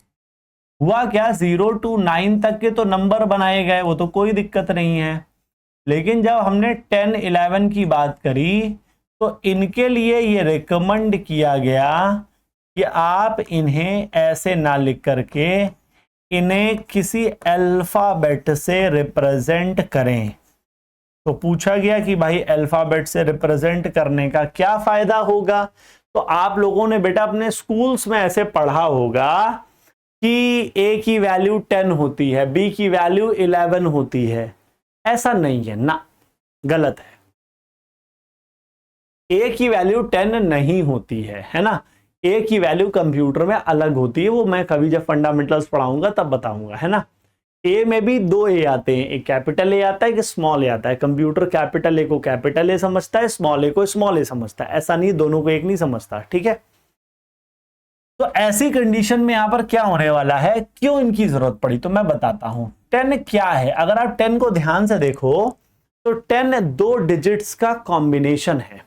हुआ क्या, 0 to 9 तक के तो नंबर बनाए गए, वो तो कोई दिक्कत नहीं है, लेकिन जब हमने 10 11 की बात करी तो इनके लिए ये रिकमेंड किया गया कि आप इन्हें ऐसे ना लिख करके इन्हें किसी अल्फाबेट से रिप्रेजेंट करें। तो पूछा गया कि भाई अल्फाबेट से रिप्रेजेंट करने का क्या फायदा होगा? तो आप लोगों ने बेटा अपने स्कूल्स में ऐसे पढ़ा होगा कि ए की वैल्यू 10 होती है, बी की वैल्यू 11 होती है, ऐसा नहीं है ना, गलत है। ए की वैल्यू 10 नहीं होती है ना। ए की वैल्यू कंप्यूटर में अलग होती है, वो मैं कभी जब फंडामेंटल्स पढ़ाऊंगा तब बताऊंगा, है ना। ए में भी दो ए आते हैं, एक कैपिटल ए आता है, एक स्मॉल ए आता है। कंप्यूटर कैपिटल ए को कैपिटल ए समझता है, स्मॉल ए को स्मॉल ए समझता है, ऐसा नहीं दोनों को एक नहीं समझता, ठीक है। तो ऐसी कंडीशन में यहां पर क्या होने वाला है, क्यों इनकी जरूरत पड़ी, तो मैं बताता हूं। 10 क्या है, अगर आप 10 को ध्यान से देखो तो 10 दो डिजिट्स का कॉम्बिनेशन है,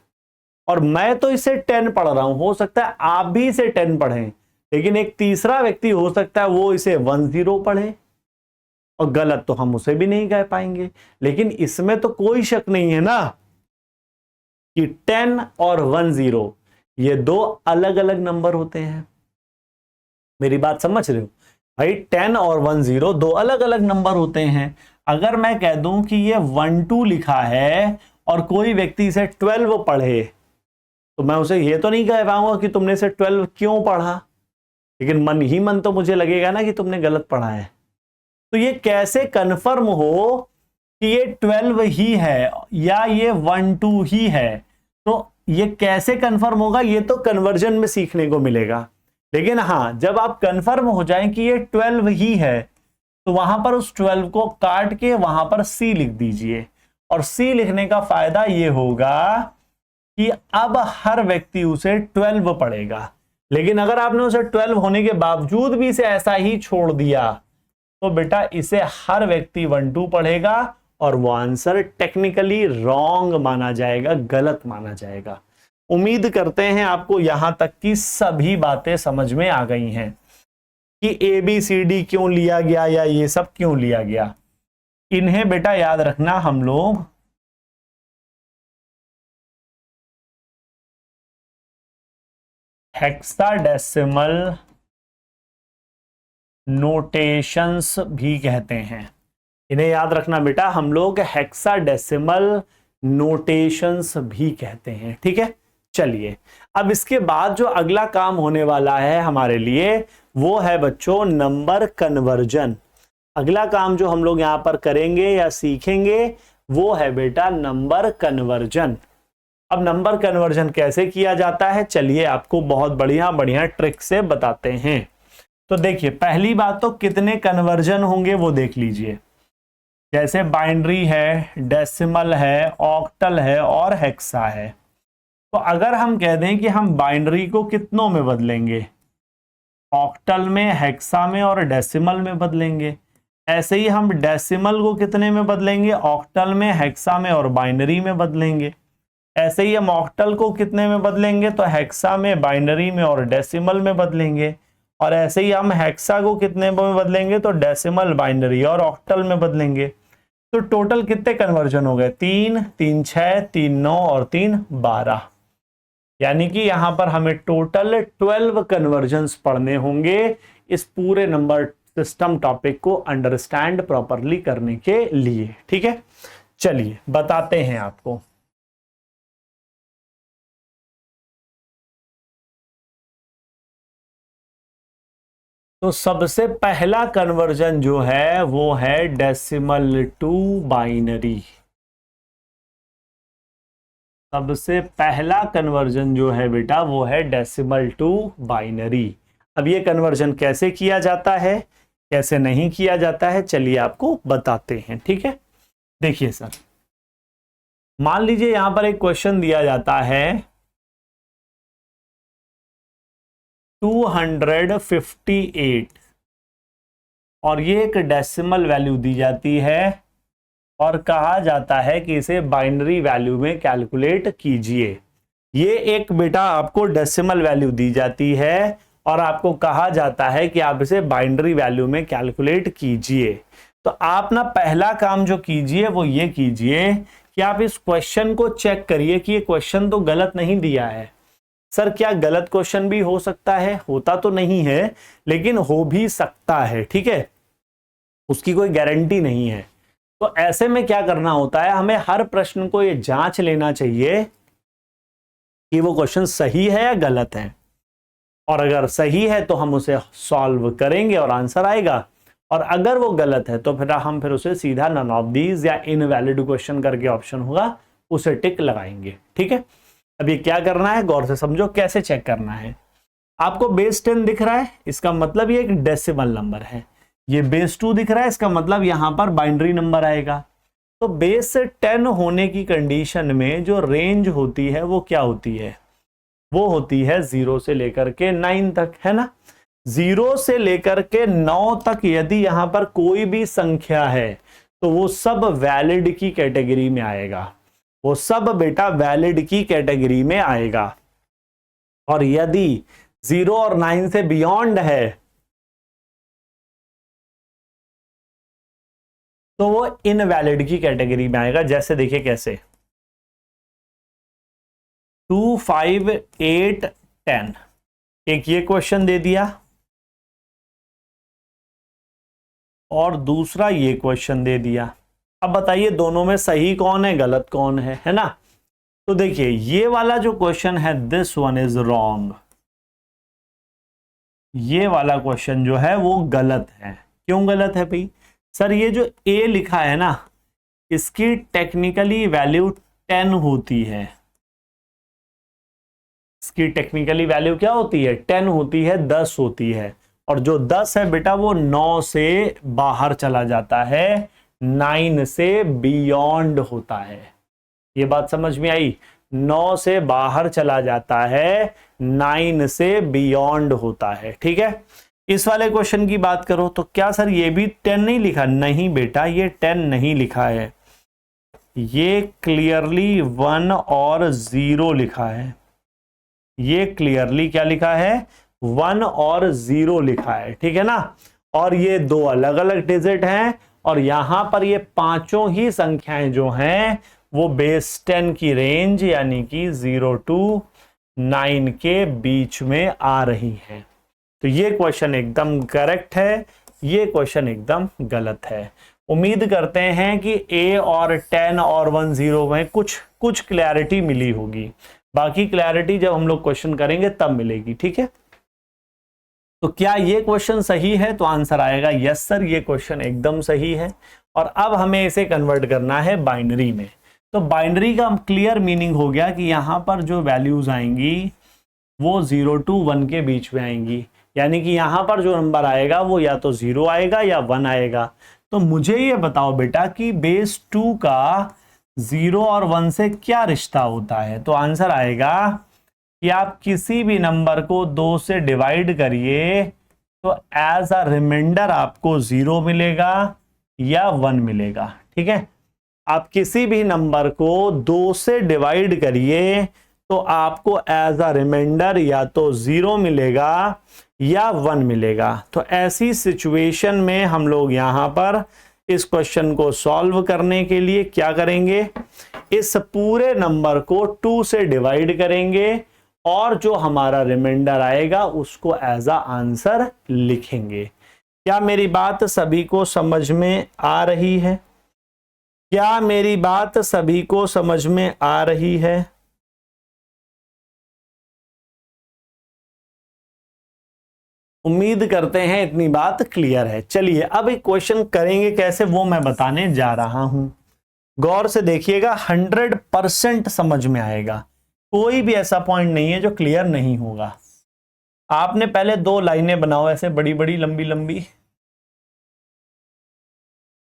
और मैं तो इसे 10 पढ़ रहा हूं, हो सकता है आप भी इसे 10 पढ़ें, लेकिन एक तीसरा व्यक्ति हो सकता है वो इसे 10 पढ़े, और गलत तो हम उसे भी नहीं कह पाएंगे। लेकिन इसमें तो कोई शक नहीं है ना कि 10 और 10 ये दो अलग अलग नंबर होते हैं। मेरी बात समझ रहे हो भाई, 10 और 10 दो अलग अलग नंबर होते हैं। अगर मैं कह दूं कि ये 12 लिखा है और कोई व्यक्ति इसे 12 पढ़े, तो मैं उसे ये तो नहीं कह पाऊंगा कि तुमने इसे 12 क्यों पढ़ा, लेकिन मन ही मन तो मुझे लगेगा ना कि तुमने गलत पढ़ा है। तो ये कैसे कंफर्म हो कि ये 12 ही है या ये 12 ही है, तो ये कैसे कंफर्म होगा, ये तो कन्वर्जन में सीखने को मिलेगा। लेकिन हां, जब आप कंफर्म हो जाएं कि ये 12 ही है, तो वहां पर उस 12 को काट के वहां पर सी लिख दीजिए। और सी लिखने का फायदा ये होगा कि अब हर व्यक्ति उसे 12 पढ़ेगा। लेकिन अगर आपने उसे 12 होने के बावजूद भी इसे ऐसा ही छोड़ दिया, तो बेटा इसे हर व्यक्ति 12 पढ़ेगा, और वो आंसर टेक्निकली रॉन्ग माना जाएगा, गलत माना जाएगा। उम्मीद करते हैं आपको यहां तक की सभी बातें समझ में आ गई हैं कि ABCD क्यों लिया गया या ये सब क्यों लिया गया। इन्हें बेटा याद रखना हम लोग हेक्साडेसिमल नोटेशंस भी कहते हैं। इन्हें याद रखना बेटा, हम लोग हेक्साडेसिमल नोटेशंस भी कहते हैं, ठीक है। चलिए, अब इसके बाद जो अगला काम होने वाला है हमारे लिए, वो है बच्चों नंबर कन्वर्जन। अगला काम जो हम लोग यहां पर करेंगे या सीखेंगे वो है बेटा नंबर कन्वर्जन। अब नंबर कन्वर्जन कैसे किया जाता है, चलिए आपको बहुत बढ़िया बढ़िया ट्रिक से बताते हैं। तो देखिए, पहली बात तो कितने कन्वर्जन होंगे वो देख लीजिए। जैसे बाइनरी है, डेसिमल है, ऑक्टल है और हेक्सा है। तो अगर हम कह दें कि हम बाइनरी को कितनों में बदलेंगे, ऑक्टल में, हेक्सा में और डेसिमल में बदलेंगे। ऐसे ही हम डेसिमल को कितने में बदलेंगे, ऑक्टल में, हेक्सा में और बाइनरी में बदलेंगे। ऐसे ही हम ऑक्टल को कितने में बदलेंगे, तो हेक्सा में, बाइनरी में और डेसिमल में बदलेंगे। और ऐसे ही हम हेक्सा को कितने में बदलेंगे, तो डेसिमल, बाइनरी और ऑक्टल में बदलेंगे। तो टोटल कितने कन्वर्जन हो गए, 3, 3 6, 3 9 और 3 12। यानी कि यहां पर हमें टोटल 12 कन्वर्जन्स पढ़ने होंगे इस पूरे नंबर सिस्टम टॉपिक को अंडरस्टैंड प्रॉपरली करने के लिए, ठीक है। चलिए बताते हैं आपको। तो सबसे पहला कन्वर्जन जो है वो है डेसिमल टू बाइनरी। सबसे पहला कन्वर्जन जो है बेटा वो है डेसिमल टू बाइनरी। अब ये कन्वर्जन कैसे किया जाता है, कैसे नहीं किया जाता है, चलिए आपको बताते हैं, ठीक है। देखिए सर, मान लीजिए यहां पर एक क्वेश्चन दिया जाता है 258 और ये एक डेसिमल वैल्यू दी जाती है और कहा जाता है कि इसे बाइनरी वैल्यू में कैलकुलेट कीजिए। ये एक बेटा आपको डेसिमल वैल्यू दी जाती है और आपको कहा जाता है कि आप इसे बाइनरी वैल्यू में कैलकुलेट कीजिए। तो आप ना पहला काम जो कीजिए वो ये कीजिए कि आप इस क्वेश्चन को चेक करिए कि ये क्वेश्चन तो गलत नहीं दिया है। सर क्या गलत क्वेश्चन भी हो सकता है, होता तो नहीं है लेकिन हो भी सकता है, ठीक है, उसकी कोई गारंटी नहीं है। तो ऐसे में क्या करना होता है, हमें हर प्रश्न को ये जांच लेना चाहिए कि वो क्वेश्चन सही है या गलत है। और अगर सही है तो हम उसे सॉल्व करेंगे और आंसर आएगा, और अगर वो गलत है तो फिर उसे सीधा नन ऑफ दीज या इनवैलिड क्वेश्चन करके ऑप्शन होगा उसे टिक लगाएंगे। ठीक है, अब ये क्या करना है गौर से समझो, कैसे चेक करना है। आपको बेस 10 दिख रहा है, इसका मतलब ये एक डेसिमल नंबर है। ये बेस 2 दिख रहा है, इसका मतलब यहां पर बाइनरी नंबर आएगा। तो बेस 10 होने की कंडीशन में जो रेंज होती है वो क्या होती है, वो होती है 0 से लेकर के 9 तक, है ना। 0 से लेकर के 9 तक यदि यहां पर कोई भी संख्या है तो वो सब वैलिड की कैटेगरी में आएगा, वो सब बेटा वैलिड की कैटेगरी में आएगा। और यदि 0 और 9 से बियॉन्ड है तो वो इनवैलिड की कैटेगरी में आएगा। जैसे देखिए कैसे, 2, 5, 8, 10, एक ये क्वेश्चन दे दिया और दूसरा ये क्वेश्चन दे दिया। अब बताइए दोनों में सही कौन है गलत कौन है ना। तो देखिए ये वाला जो क्वेश्चन है दिस वन इज रॉन्ग, ये वाला क्वेश्चन जो है वो गलत है। क्यों गलत है भाई? सर ये जो ए लिखा है ना, इसकी टेक्निकली वैल्यू 10 होती है, इसकी टेक्निकली वैल्यू क्या होती है 10 होती है, 10 होती है। और जो 10 है बेटा वो 9 से बाहर चला जाता है, 9 से बियॉन्ड होता है। ये बात समझ में आई? 9 से बाहर चला जाता है, 9 से बियॉन्ड होता है। ठीक है, इस वाले क्वेश्चन की बात करो तो क्या सर ये भी 10 नहीं लिखा? नहीं बेटा, ये 10 नहीं लिखा है, ये क्लियरली 1 और 0 लिखा है। ये क्लियरली क्या लिखा है? 1 और 0 लिखा है। ठीक है ना। और ये दो अलग अलग डिजिट हैं, और यहां पर ये पांचों ही संख्याएं जो हैं वो बेस 10 की रेंज यानी कि 0 to 9 के बीच में आ रही हैं। तो ये क्वेश्चन एकदम करेक्ट है, ये क्वेश्चन एकदम गलत है। उम्मीद करते हैं कि ए और 10 और 1 0 में कुछ क्लैरिटी मिली होगी। बाकी क्लैरिटी जब हम लोग क्वेश्चन करेंगे तब मिलेगी। ठीक है, तो क्या ये क्वेश्चन सही है? तो आंसर आएगा यस सर, ये क्वेश्चन एकदम सही है। और अब हमें इसे कन्वर्ट करना है बाइनरी में। तो बाइनरी का क्लियर मीनिंग हो गया कि यहां पर जो वैल्यूज आएंगी वो 0 to 1 के बीच में आएंगी, यानी कि यहां पर जो नंबर आएगा वो या तो 0 आएगा या 1 आएगा। तो मुझे ये बताओ बेटा कि बेस 2 का 0 और 1 से क्या रिश्ता होता है? तो आंसर आएगा कि आप किसी भी नंबर को 2 से डिवाइड करिए तो एज अ रिमाइंडर आपको 0 मिलेगा या 1 मिलेगा। ठीक है, आप किसी भी नंबर को 2 से डिवाइड करिए तो आपको एज अ रिमाइंडर या तो 0 मिलेगा या 1 मिलेगा। तो ऐसी सिचुएशन में हम लोग यहां पर इस क्वेश्चन को सॉल्व करने के लिए क्या करेंगे, इस पूरे नंबर को 2 से डिवाइड करेंगे और जो हमारा रिमाइंडर आएगा उसको एज अ आंसर लिखेंगे। क्या मेरी बात सभी को समझ में आ रही है? क्या मेरी बात सभी को समझ में आ रही है? उम्मीद करते हैं इतनी बात क्लियर है। चलिए अब एक क्वेश्चन करेंगे कैसे वो मैं बताने जा रहा हूं। गौर से देखिएगा, 100% समझ में आएगा, कोई भी ऐसा पॉइंट नहीं है जो क्लियर नहीं होगा। आपने पहले 2 लाइनें बनाओ ऐसे बड़ी बड़ी लंबी लंबी,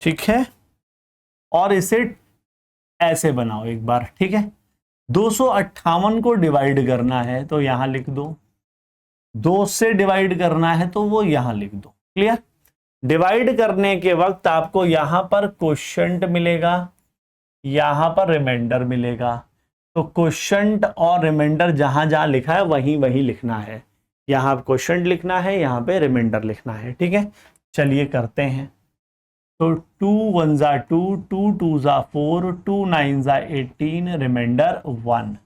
ठीक है, और इसे ऐसे बनाओ एक बार। ठीक है, 258 को डिवाइड करना है तो यहां लिख दो, 2 से डिवाइड करना है तो वो यहां लिख दो। क्लियर? डिवाइड करने के वक्त आपको यहां पर क्वोशंट मिलेगा, यहां पर रिमाइंडर मिलेगा। तो क्वोशंट और रिमाइंडर जहां जहां लिखा है वहीं वहीं लिखना है। यहां क्वोशंट लिखना है, यहां पे रिमाइंडर लिखना है। ठीक है, चलिए करते हैं। तो 2 1 जा 2, 2 2 जा 4, 2 9 जा 18, रिमाइंडर 1।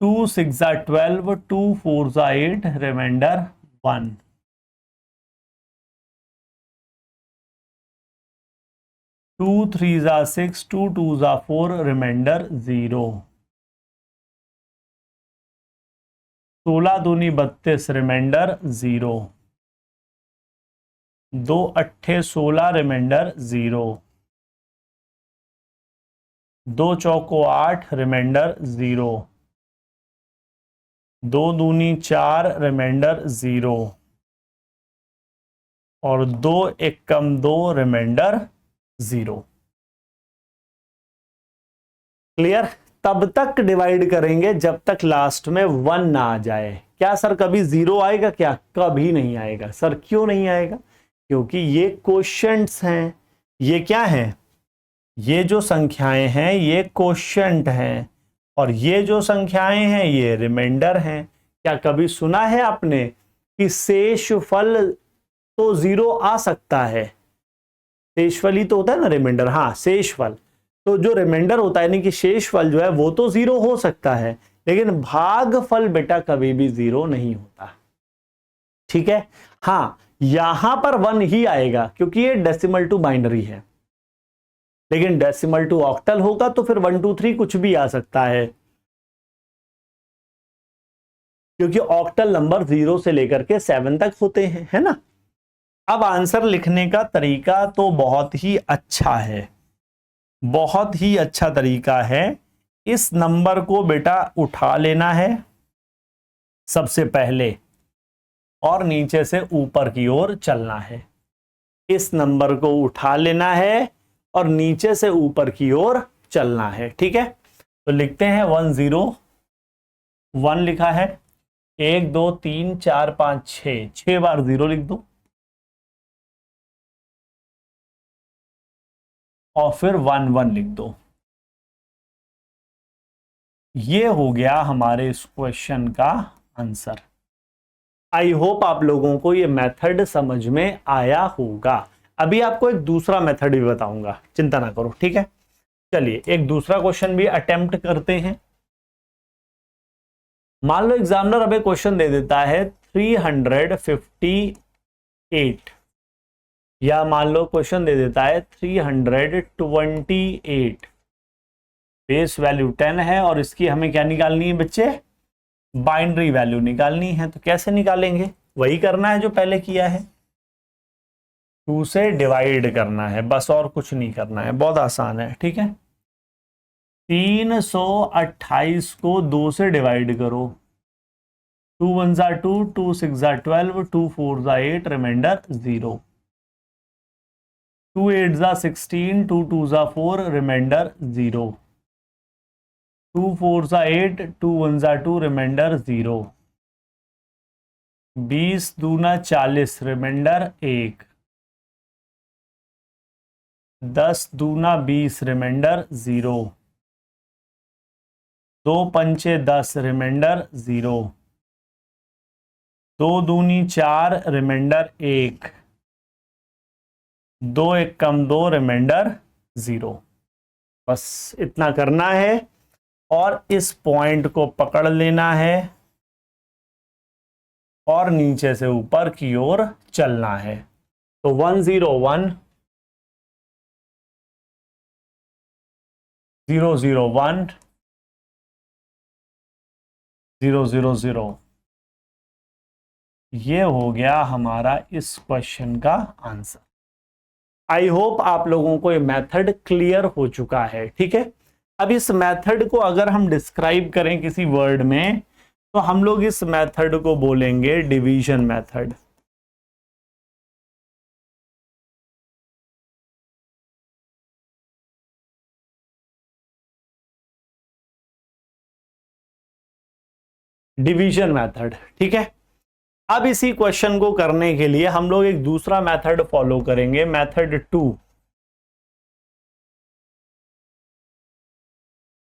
2 6 जा 12, 2 4 जा 8, रिमाइंडर 1। 2 3 जा 6, 2 2 जा 4, रिमाइंडर 0। 16 दूनी 32 रिमाइंडर 0, 2 अट्ठे 16 रिमाइंडर 0, 2 चौको 8 रिमाइंडर 0, 2 दूनी 4 रिमाइंडर 0 और 2 एकम 2 रिमाइंडर 0। क्लियर? तब तक डिवाइड करेंगे जब तक लास्ट में 1 ना आ जाए। क्या सर कभी 0 आएगा? क्या कभी नहीं आएगा। सर क्यों नहीं आएगा? क्योंकि ये क्वोशंट्स हैं। ये क्या है? ये जो संख्याएं हैं ये क्वोशंट हैं और ये जो संख्याएं हैं ये रिमाइंडर हैं। क्या कभी सुना है आपने कि शेषफल तो 0 आ सकता है? शेषफल ही तो होता है ना रिमाइंडर। हाँ, शेषफल तो जो रिमाइंडर होता है यानी कि शेषफल जो है वो तो 0 हो सकता है, लेकिन भागफल बेटा कभी भी 0 नहीं होता। ठीक है? हाँ, यहां पर 1 ही आएगा क्योंकि ये डेसिमल टू बाइनरी है, लेकिन डेसिमल टू ऑक्टल होगा तो फिर 1 2 3 कुछ भी आ सकता है, क्योंकि ऑक्टल नंबर 0 से लेकर के 7 तक होते हैं, है ना। अब आंसर लिखने का तरीका तो बहुत ही अच्छा है, बहुत ही अच्छा तरीका है। इस नंबर को बेटा उठा लेना है सबसे पहले और नीचे से ऊपर की ओर चलना है। इस नंबर को उठा लेना है और नीचे से ऊपर की ओर चलना है। ठीक है, तो लिखते हैं 101 लिखा है, 1 2 3 4 5 6 बार 0 लिख दो और फिर 1 1 लिख दो। ये हो गया हमारे इस क्वेश्चन का आंसर। आई होप आप लोगों को ये मेथड समझ में आया होगा। अभी आपको एक दूसरा मेथड भी बताऊंगा, चिंता ना करो। ठीक है, चलिए एक दूसरा क्वेश्चन भी अटेम्प्ट करते हैं। मान लो एग्जामिनर हमें क्वेश्चन दे देता है 358 या मान लो क्वेश्चन दे देता है 328, बेस वैल्यू 10 है और इसकी हमें क्या निकालनी है बच्चे? बाइनरी वैल्यू निकालनी है। तो कैसे निकालेंगे? वही करना है जो पहले किया है, 2 से डिवाइड करना है बस, और कुछ नहीं करना है, बहुत आसान है। ठीक है, 328 को 2 से डिवाइड करो, 2 1 जा 2, 2 6 जा 12, 2 4 जा 8, रिमाइंडर 0, 2 8 जा 16, 2 2 जा 4, रिमाइंडर 0, 2 4 जा 8, 2 1 जा 2, रिमाइंडर 0, 20 दूना 40, रिमाइंडर 1, 10 दूना 20, रिमाइंडर 0, 2 पंचे 10, रिमाइंडर 0, 2 दूनी 4, रिमाइंडर 1, 2 एकम 2, रिमाइंडर 0। बस इतना करना है और इस पॉइंट को पकड़ लेना है और नीचे से ऊपर की ओर चलना है। तो 101 001 000, ये हो गया हमारा इस क्वेश्चन का आंसर। आई होप आप लोगों को ये मेथड क्लियर हो चुका है। ठीक है, अब इस मेथड को अगर हम डिस्क्राइब करें किसी वर्ड में तो हम लोग इस मेथड को बोलेंगे डिवीजन मेथड। Division method. ठीक है, अब इसी क्वेश्चन को करने के लिए हम लोग एक दूसरा मेथड फॉलो करेंगे, मेथड 2।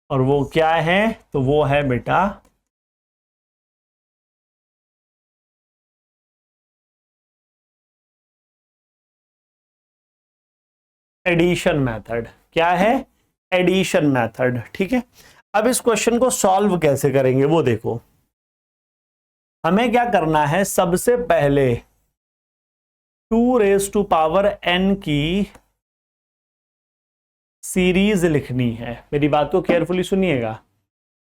और वो क्या है? तो वो है बेटा एडिशन मेथड। क्या है? Addition method. ठीक है, अब इस क्वेश्चन को सॉल्व कैसे करेंगे वो देखो। हमें क्या करना है, सबसे पहले 2 रेज़ टू पावर n की सीरीज लिखनी है। मेरी बात को केयरफुली सुनिएगा।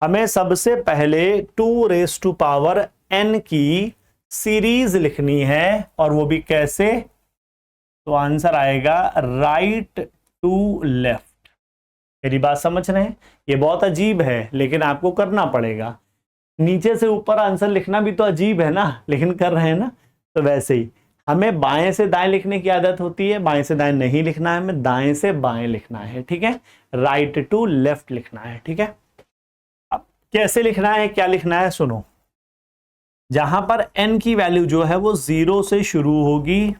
हमें सबसे पहले 2 रेज़ टू पावर n की सीरीज लिखनी है और वो भी कैसे, तो आंसर आएगा राइट टू लेफ्ट। मेरी बात समझ रहे हैं? ये बहुत अजीब है लेकिन आपको करना पड़ेगा। नीचे से ऊपर आंसर लिखना भी तो अजीब है ना, लेकिन कर रहे हैं ना। तो वैसे ही हमें बाएं से दाएं लिखने की आदत होती है, बाएं से दाएं नहीं लिखना है, हमें दाएं से बाएं लिखना है, ठीक है। राइट टू लेफ्ट लिखना है, ठीक है। अब कैसे लिखना है, क्या लिखना है, सुनो। जहां पर n की वैल्यू जो है वो 0 से शुरू होगी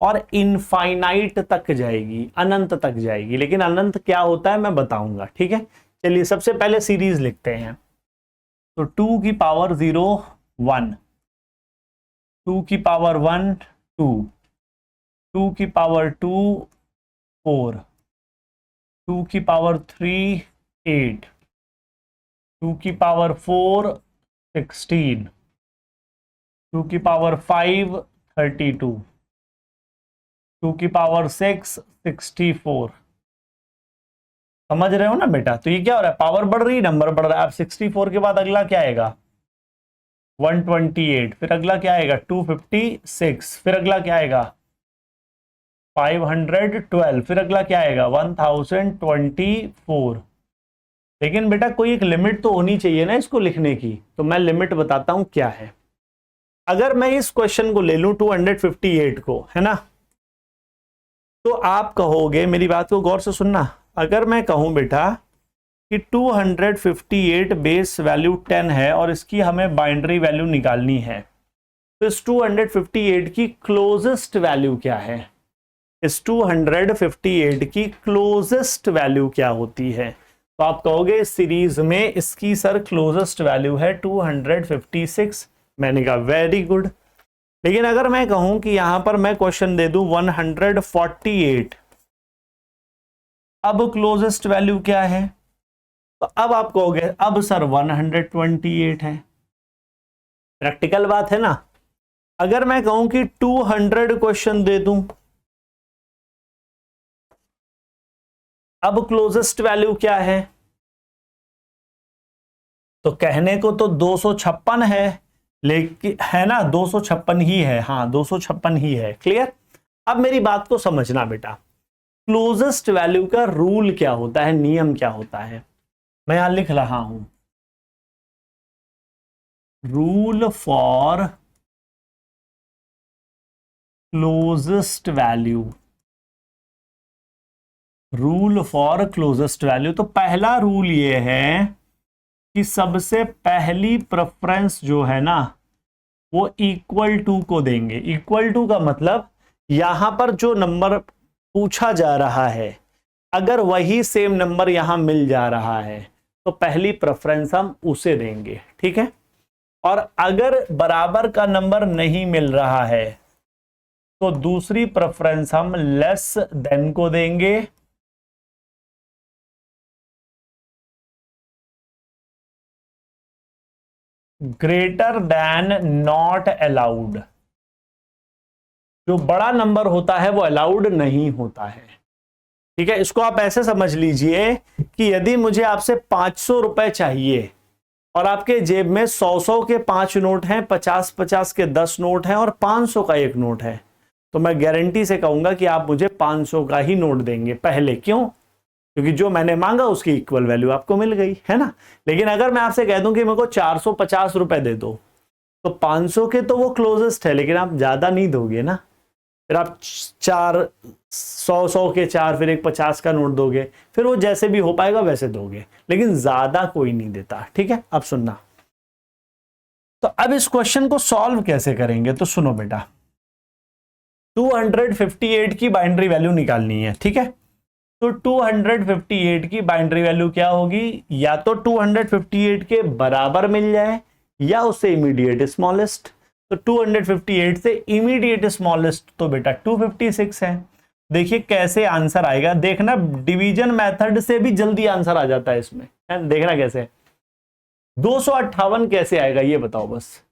और इनफाइनाइट तक जाएगी, अनंत तक जाएगी। लेकिन अनंत क्या होता है मैं बताऊंगा, ठीक है। चलिए सबसे पहले सीरीज लिखते हैं। तो 2 की पावर 0 1, 2 की पावर 1 2, 2 की पावर 2 4, 2 की पावर 3 8, 2 की पावर 4 16, 2 की पावर 5 32, 2 की पावर 6 64। समझ रहे हो ना बेटा? तो ये क्या हो रहा है, पावर बढ़ रही, नंबर बढ़ रहा है। अब 64 के बाद अगला क्या आएगा, 128, फिर अगला क्या आएगा 256, फिर अगला क्या आएगा 512, फिर अगला क्या आएगा 1024। लेकिन बेटा कोई एक लिमिट तो होनी चाहिए ना इसको लिखने की, तो मैं लिमिट बताता हूं क्या है। अगर मैं इस क्वेश्चन को ले लूं 258 को, है ना, तो आप कहोगे, मेरी बात को गौर से सुनना, अगर मैं कहूं बेटा कि 258 बेस वैल्यू 10 है और इसकी हमें बाइनरी वैल्यू निकालनी है, तो इस 258 की क्लोजेस्ट वैल्यू क्या है, इस 258 की क्लोजेस्ट वैल्यू क्या होती है? तो आप कहोगे इस सीरीज में इसकी सर क्लोजेस्ट वैल्यू है 256। मैंने कहा वेरी गुड। लेकिन अगर मैं कहूं कि यहां पर मैं क्वेश्चन दे दूं 148, अब क्लोजेस्ट वैल्यू क्या है? तो अब आप कहोगे अब सर 128 है। प्रैक्टिकल बात है ना। अगर मैं कहूं कि 200 क्वेश्चन दे दूं, अब क्लोजेस्ट वैल्यू क्या है? तो कहने को तो 256 है, लेकिन है ना 256 ही है, हाँ 256 ही है। क्लियर? अब मेरी बात को समझना बेटा, क्लोजेस्ट वैल्यू का रूल क्या होता है, नियम क्या होता है, मैं यहां लिख रहा हूं, rule for closest value, rule for closest value. तो पहला रूल ये है कि सबसे पहली प्रेफरेंस जो है ना वो इक्वल टू को देंगे। इक्वल टू का मतलब यहां पर जो नंबर पूछा जा रहा है अगर वही सेम नंबर यहां मिल जा रहा है तो पहली प्रेफरेंस हम उसे देंगे, ठीक है। और अगर बराबर का नंबर नहीं मिल रहा है तो दूसरी प्रेफरेंस हम लेस देन को देंगे। ग्रेटर देन नॉट अलाउड, जो बड़ा नंबर होता है वो अलाउड नहीं होता है, ठीक है। इसको आप ऐसे समझ लीजिए कि यदि मुझे आपसे 500 रुपए चाहिए और आपके जेब में 100 के 5 नोट हैं, 50 के 10 नोट हैं और 500 का 1 नोट है, तो मैं गारंटी से कहूंगा कि आप मुझे 500 का ही नोट देंगे पहले। क्यों? क्योंकि जो मैंने मांगा उसकी इक्वल वैल्यू आपको मिल गई, है ना। लेकिन अगर मैं आपसे कह दूं कि मेरे को 450 रुपए दे दो, तो 500 के तो वो क्लोजेस्ट है लेकिन आप ज्यादा नहीं दोगे ना। फिर आप 100 के 4, फिर एक 50 का नोट दोगे, फिर वो जैसे भी हो पाएगा वैसे दोगे, लेकिन ज्यादा कोई नहीं देता, ठीक है। अब सुनना, तो अब इस क्वेश्चन को सॉल्व कैसे करेंगे, तो सुनो बेटा, 258 की बाइनरी वैल्यू निकालनी है, ठीक है। तो 258 की बाइनरी वैल्यू क्या होगी, या तो 258 के बराबर मिल जाए या उससे इमीडिएट स्मॉलेस्ट। तो 258 से इमीडिएट स्मॉलेस्ट तो बेटा 256 है। देखिए कैसे आंसर आएगा, देखना डिवीजन मेथड से भी जल्दी आंसर आ जाता है इसमें, है? देखना कैसे 258 कैसे आएगा ये बताओ बस।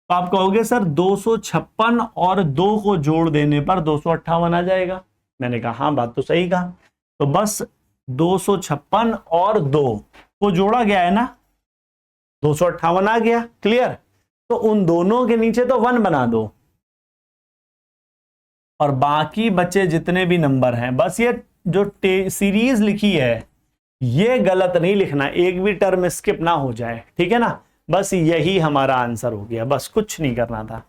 तो आप कहोगे सर 256 और 2 को जोड़ देने पर 258 आ जाएगा। मैंने कहा हाँ बात तो सही कहा। तो बस 256 और 2 को जोड़ा गया है ना, 258 आ गया। क्लियर? तो उन दोनों के नीचे तो 1 बना दो और बाकी बचे जितने भी नंबर हैं, बस ये जो सीरीज लिखी है ये गलत नहीं लिखना, एक भी टर्म स्किप ना हो जाए, ठीक है ना। बस यही हमारा आंसर हो गया, बस कुछ नहीं करना था।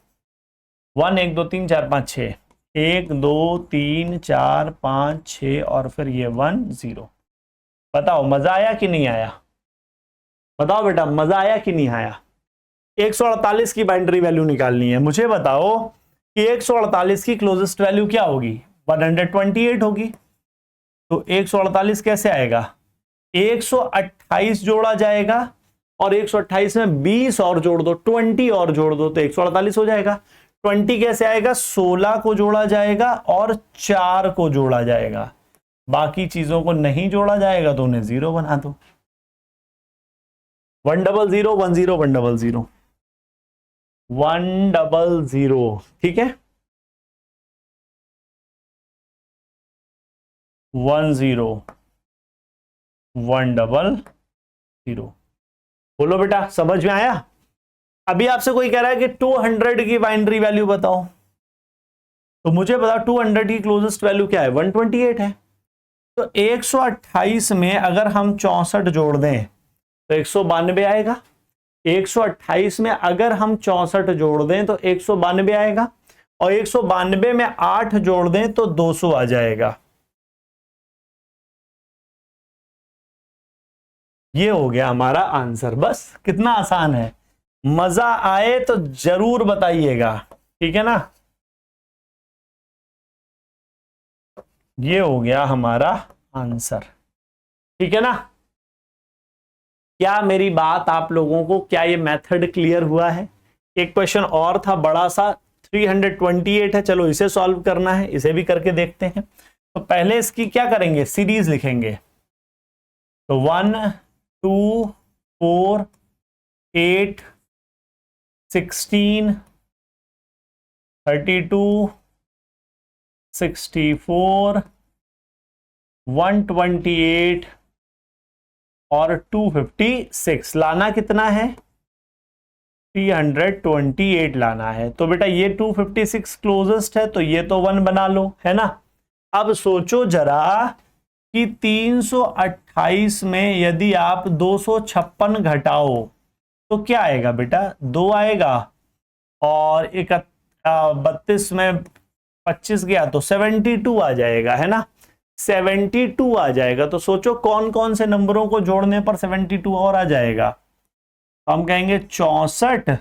1 1 2 3 4 5 6, 1 2 3 4 5 6 और फिर ये 1 0। बताओ मजा आया कि नहीं आया? बताओ बेटा मजा आया कि नहीं आया? 148 की बाइनरी वैल्यू निकालनी है। मुझे बताओ कि 148 की क्लोजेस्ट वैल्यू क्या होगी? 128 होगी। तो 148 कैसे आएगा? 128 जोड़ा जाएगा और 128 में 20 और जोड़ दो, 20 और जोड़ दो तो 148 हो जाएगा। 20 कैसे आएगा? 16 को जोड़ा जाएगा और 4 को जोड़ा जाएगा, बाकी चीजों को नहीं जोड़ा जाएगा तो उन्हें 0 बना दो। 100 10 100 100, ठीक है, 10 100। बोलो बेटा समझ में आया? अभी आपसे कोई कह रहा है कि 200 की बाइनरी वैल्यू बताओ, तो मुझे बताओ 200 की क्लोजेस्ट वैल्यू क्या है? 128 है। तो 128 में अगर हम 64 जोड़ दें तो 192 आएगा। 128 में अगर हम 64 जोड़ दें तो 192 आएगा और 192 में 8 जोड़ दें तो 200 आ जाएगा। ये हो गया हमारा आंसर। बस कितना आसान है। मजा आए तो जरूर बताइएगा, ठीक है ना। ये हो गया हमारा आंसर, ठीक है ना। क्या मेरी बात आप लोगों को, क्या ये मेथड क्लियर हुआ है? एक क्वेश्चन और था बड़ा सा, 328 है, चलो इसे सॉल्व करना है, इसे भी करके देखते हैं। तो पहले इसकी क्या करेंगे? सीरीज लिखेंगे। तो 1 2 4 8 16 32 64 128 और 256। लाना कितना है? 328 लाना है। तो बेटा ये 256 क्लोजेस्ट है तो ये तो 1 बना लो, है ना। अब सोचो जरा कि 328 में यदि आप 256 घटाओ तो क्या आएगा बेटा? 2 आएगा और 32 में 25 गया तो 72 आ जाएगा, है ना। 72 आ जाएगा। तो सोचो कौन कौन से नंबरों को जोड़ने पर 72 और आ जाएगा। तो हम कहेंगे 64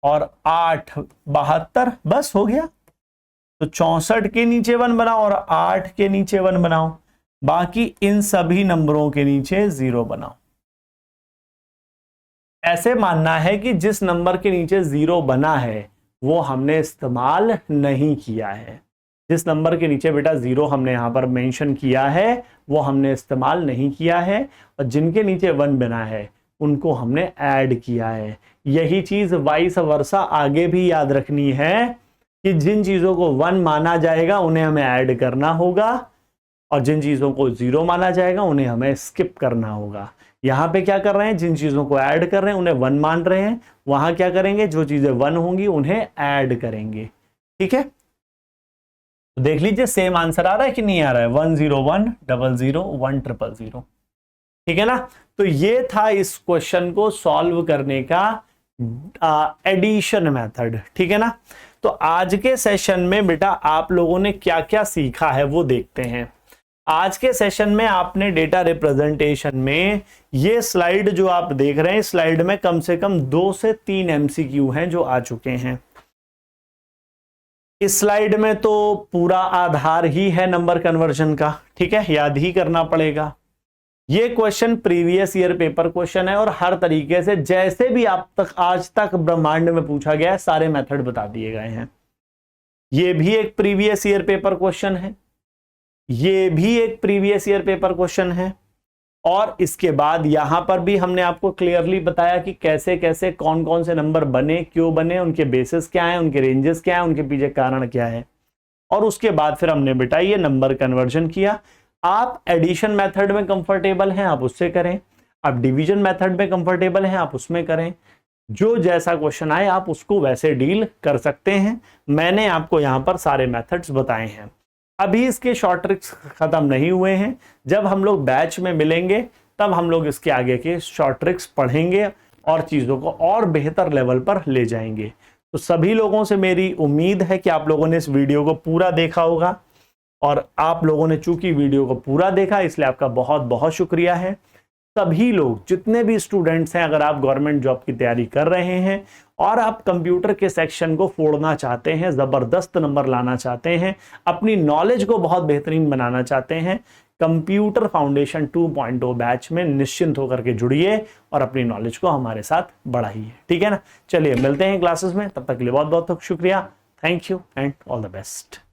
और 8 72, बस हो गया। तो 64 के नीचे 1 बनाओ और 8 के नीचे 1 बनाओ, बाकी इन सभी नंबरों के नीचे 0 बनाओ। ऐसे मानना है कि जिस नंबर के नीचे 0 बना है वो हमने इस्तेमाल नहीं किया है। जिस नंबर के नीचे बेटा 0 हमने यहां पर मेंशन किया है वो हमने इस्तेमाल नहीं किया है, और जिनके नीचे 1 बना है उनको हमने ऐड किया है। यही चीज वाइस वर्सा आगे भी याद रखनी है कि जिन चीजों को 1 माना जाएगा उन्हें हमें ऐड करना होगा और जिन चीजों को 0 माना जाएगा उन्हें हमें स्किप करना होगा। यहां पे क्या कर रहे हैं? जिन चीजों को ऐड कर रहे हैं उन्हें 1 मान रहे हैं, वहां क्या करेंगे? जो चीजें 1 होंगी उन्हें ऐड करेंगे, ठीक है। तो देख लीजिए सेम आंसर आ रहा है कि नहीं आ रहा है? 101 00 1000, ठीक है ना। तो ये था इस क्वेश्चन को सॉल्व करने का एडिशन मेथड, ठीक है ना। तो आज के सेशन में बेटा आप लोगों ने क्या क्या सीखा है वो देखते हैं। आज के सेशन में आपने डेटा रिप्रेजेंटेशन में ये स्लाइड जो आप देख रहे हैं, स्लाइड में कम से कम 2 से 3 एमसीक्यू हैं जो आ चुके हैं। इस स्लाइड में तो पूरा आधार ही है नंबर कन्वर्जन का, ठीक है, याद ही करना पड़ेगा। ये question previous year paper question है और हर तरीके से जैसे भी आप तक आज तक ब्रह्मांड में पूछा गया है सारे मेथड बता दिए गए हैं। ये भी एक प्रीवियस ईयर पेपर क्वेश्चन है, ये भी एक प्रीवियस ईयर पेपर क्वेश्चन है, और इसके बाद यहां पर भी हमने आपको क्लियरली बताया कि कैसे कैसे कौन कौन से नंबर बने, क्यों बने, उनके बेसिस क्या है, उनके रेंजेस क्या है, उनके पीछे कारण क्या है। और उसके बाद फिर हमने बेटा ये नंबर कन्वर्जन किया। आप एडिशन मेथड में कंफर्टेबल हैं आप उससे करें, आप डिवीजन मेथड में कंफर्टेबल हैं आप उसमें करें, जो जैसा क्वेश्चन आए आप उसको वैसे डील कर सकते हैं। मैंने आपको यहां पर सारे मेथड्स बताए हैं। अभी इसके शॉर्ट ट्रिक्स खत्म नहीं हुए हैं, जब हम लोग बैच में मिलेंगे तब हम लोग इसके आगे के शॉर्ट ट्रिक्स पढ़ेंगे और चीजों को और बेहतर लेवल पर ले जाएंगे। तो सभी लोगों से मेरी उम्मीद है कि आप लोगों ने इस वीडियो को पूरा देखा होगा, और आप लोगों ने चूंकि वीडियो को पूरा देखा इसलिए आपका बहुत बहुत शुक्रिया है। सभी लोग जितने भी स्टूडेंट्स हैं, अगर आप गवर्नमेंट जॉब की तैयारी कर रहे हैं और आप कंप्यूटर के सेक्शन को फोड़ना चाहते हैं, जबरदस्त नंबर लाना चाहते हैं, अपनी नॉलेज को बहुत बेहतरीन बनाना चाहते हैं, कंप्यूटर फाउंडेशन 2.0 बैच में निश्चिंत होकर के जुड़िए और अपनी नॉलेज को हमारे साथ बढ़ाइए। ठीक है ना? चलिए मिलते हैं क्लासेस में, तब तक के लिए बहुत बहुत शुक्रिया। Thank you and all the best.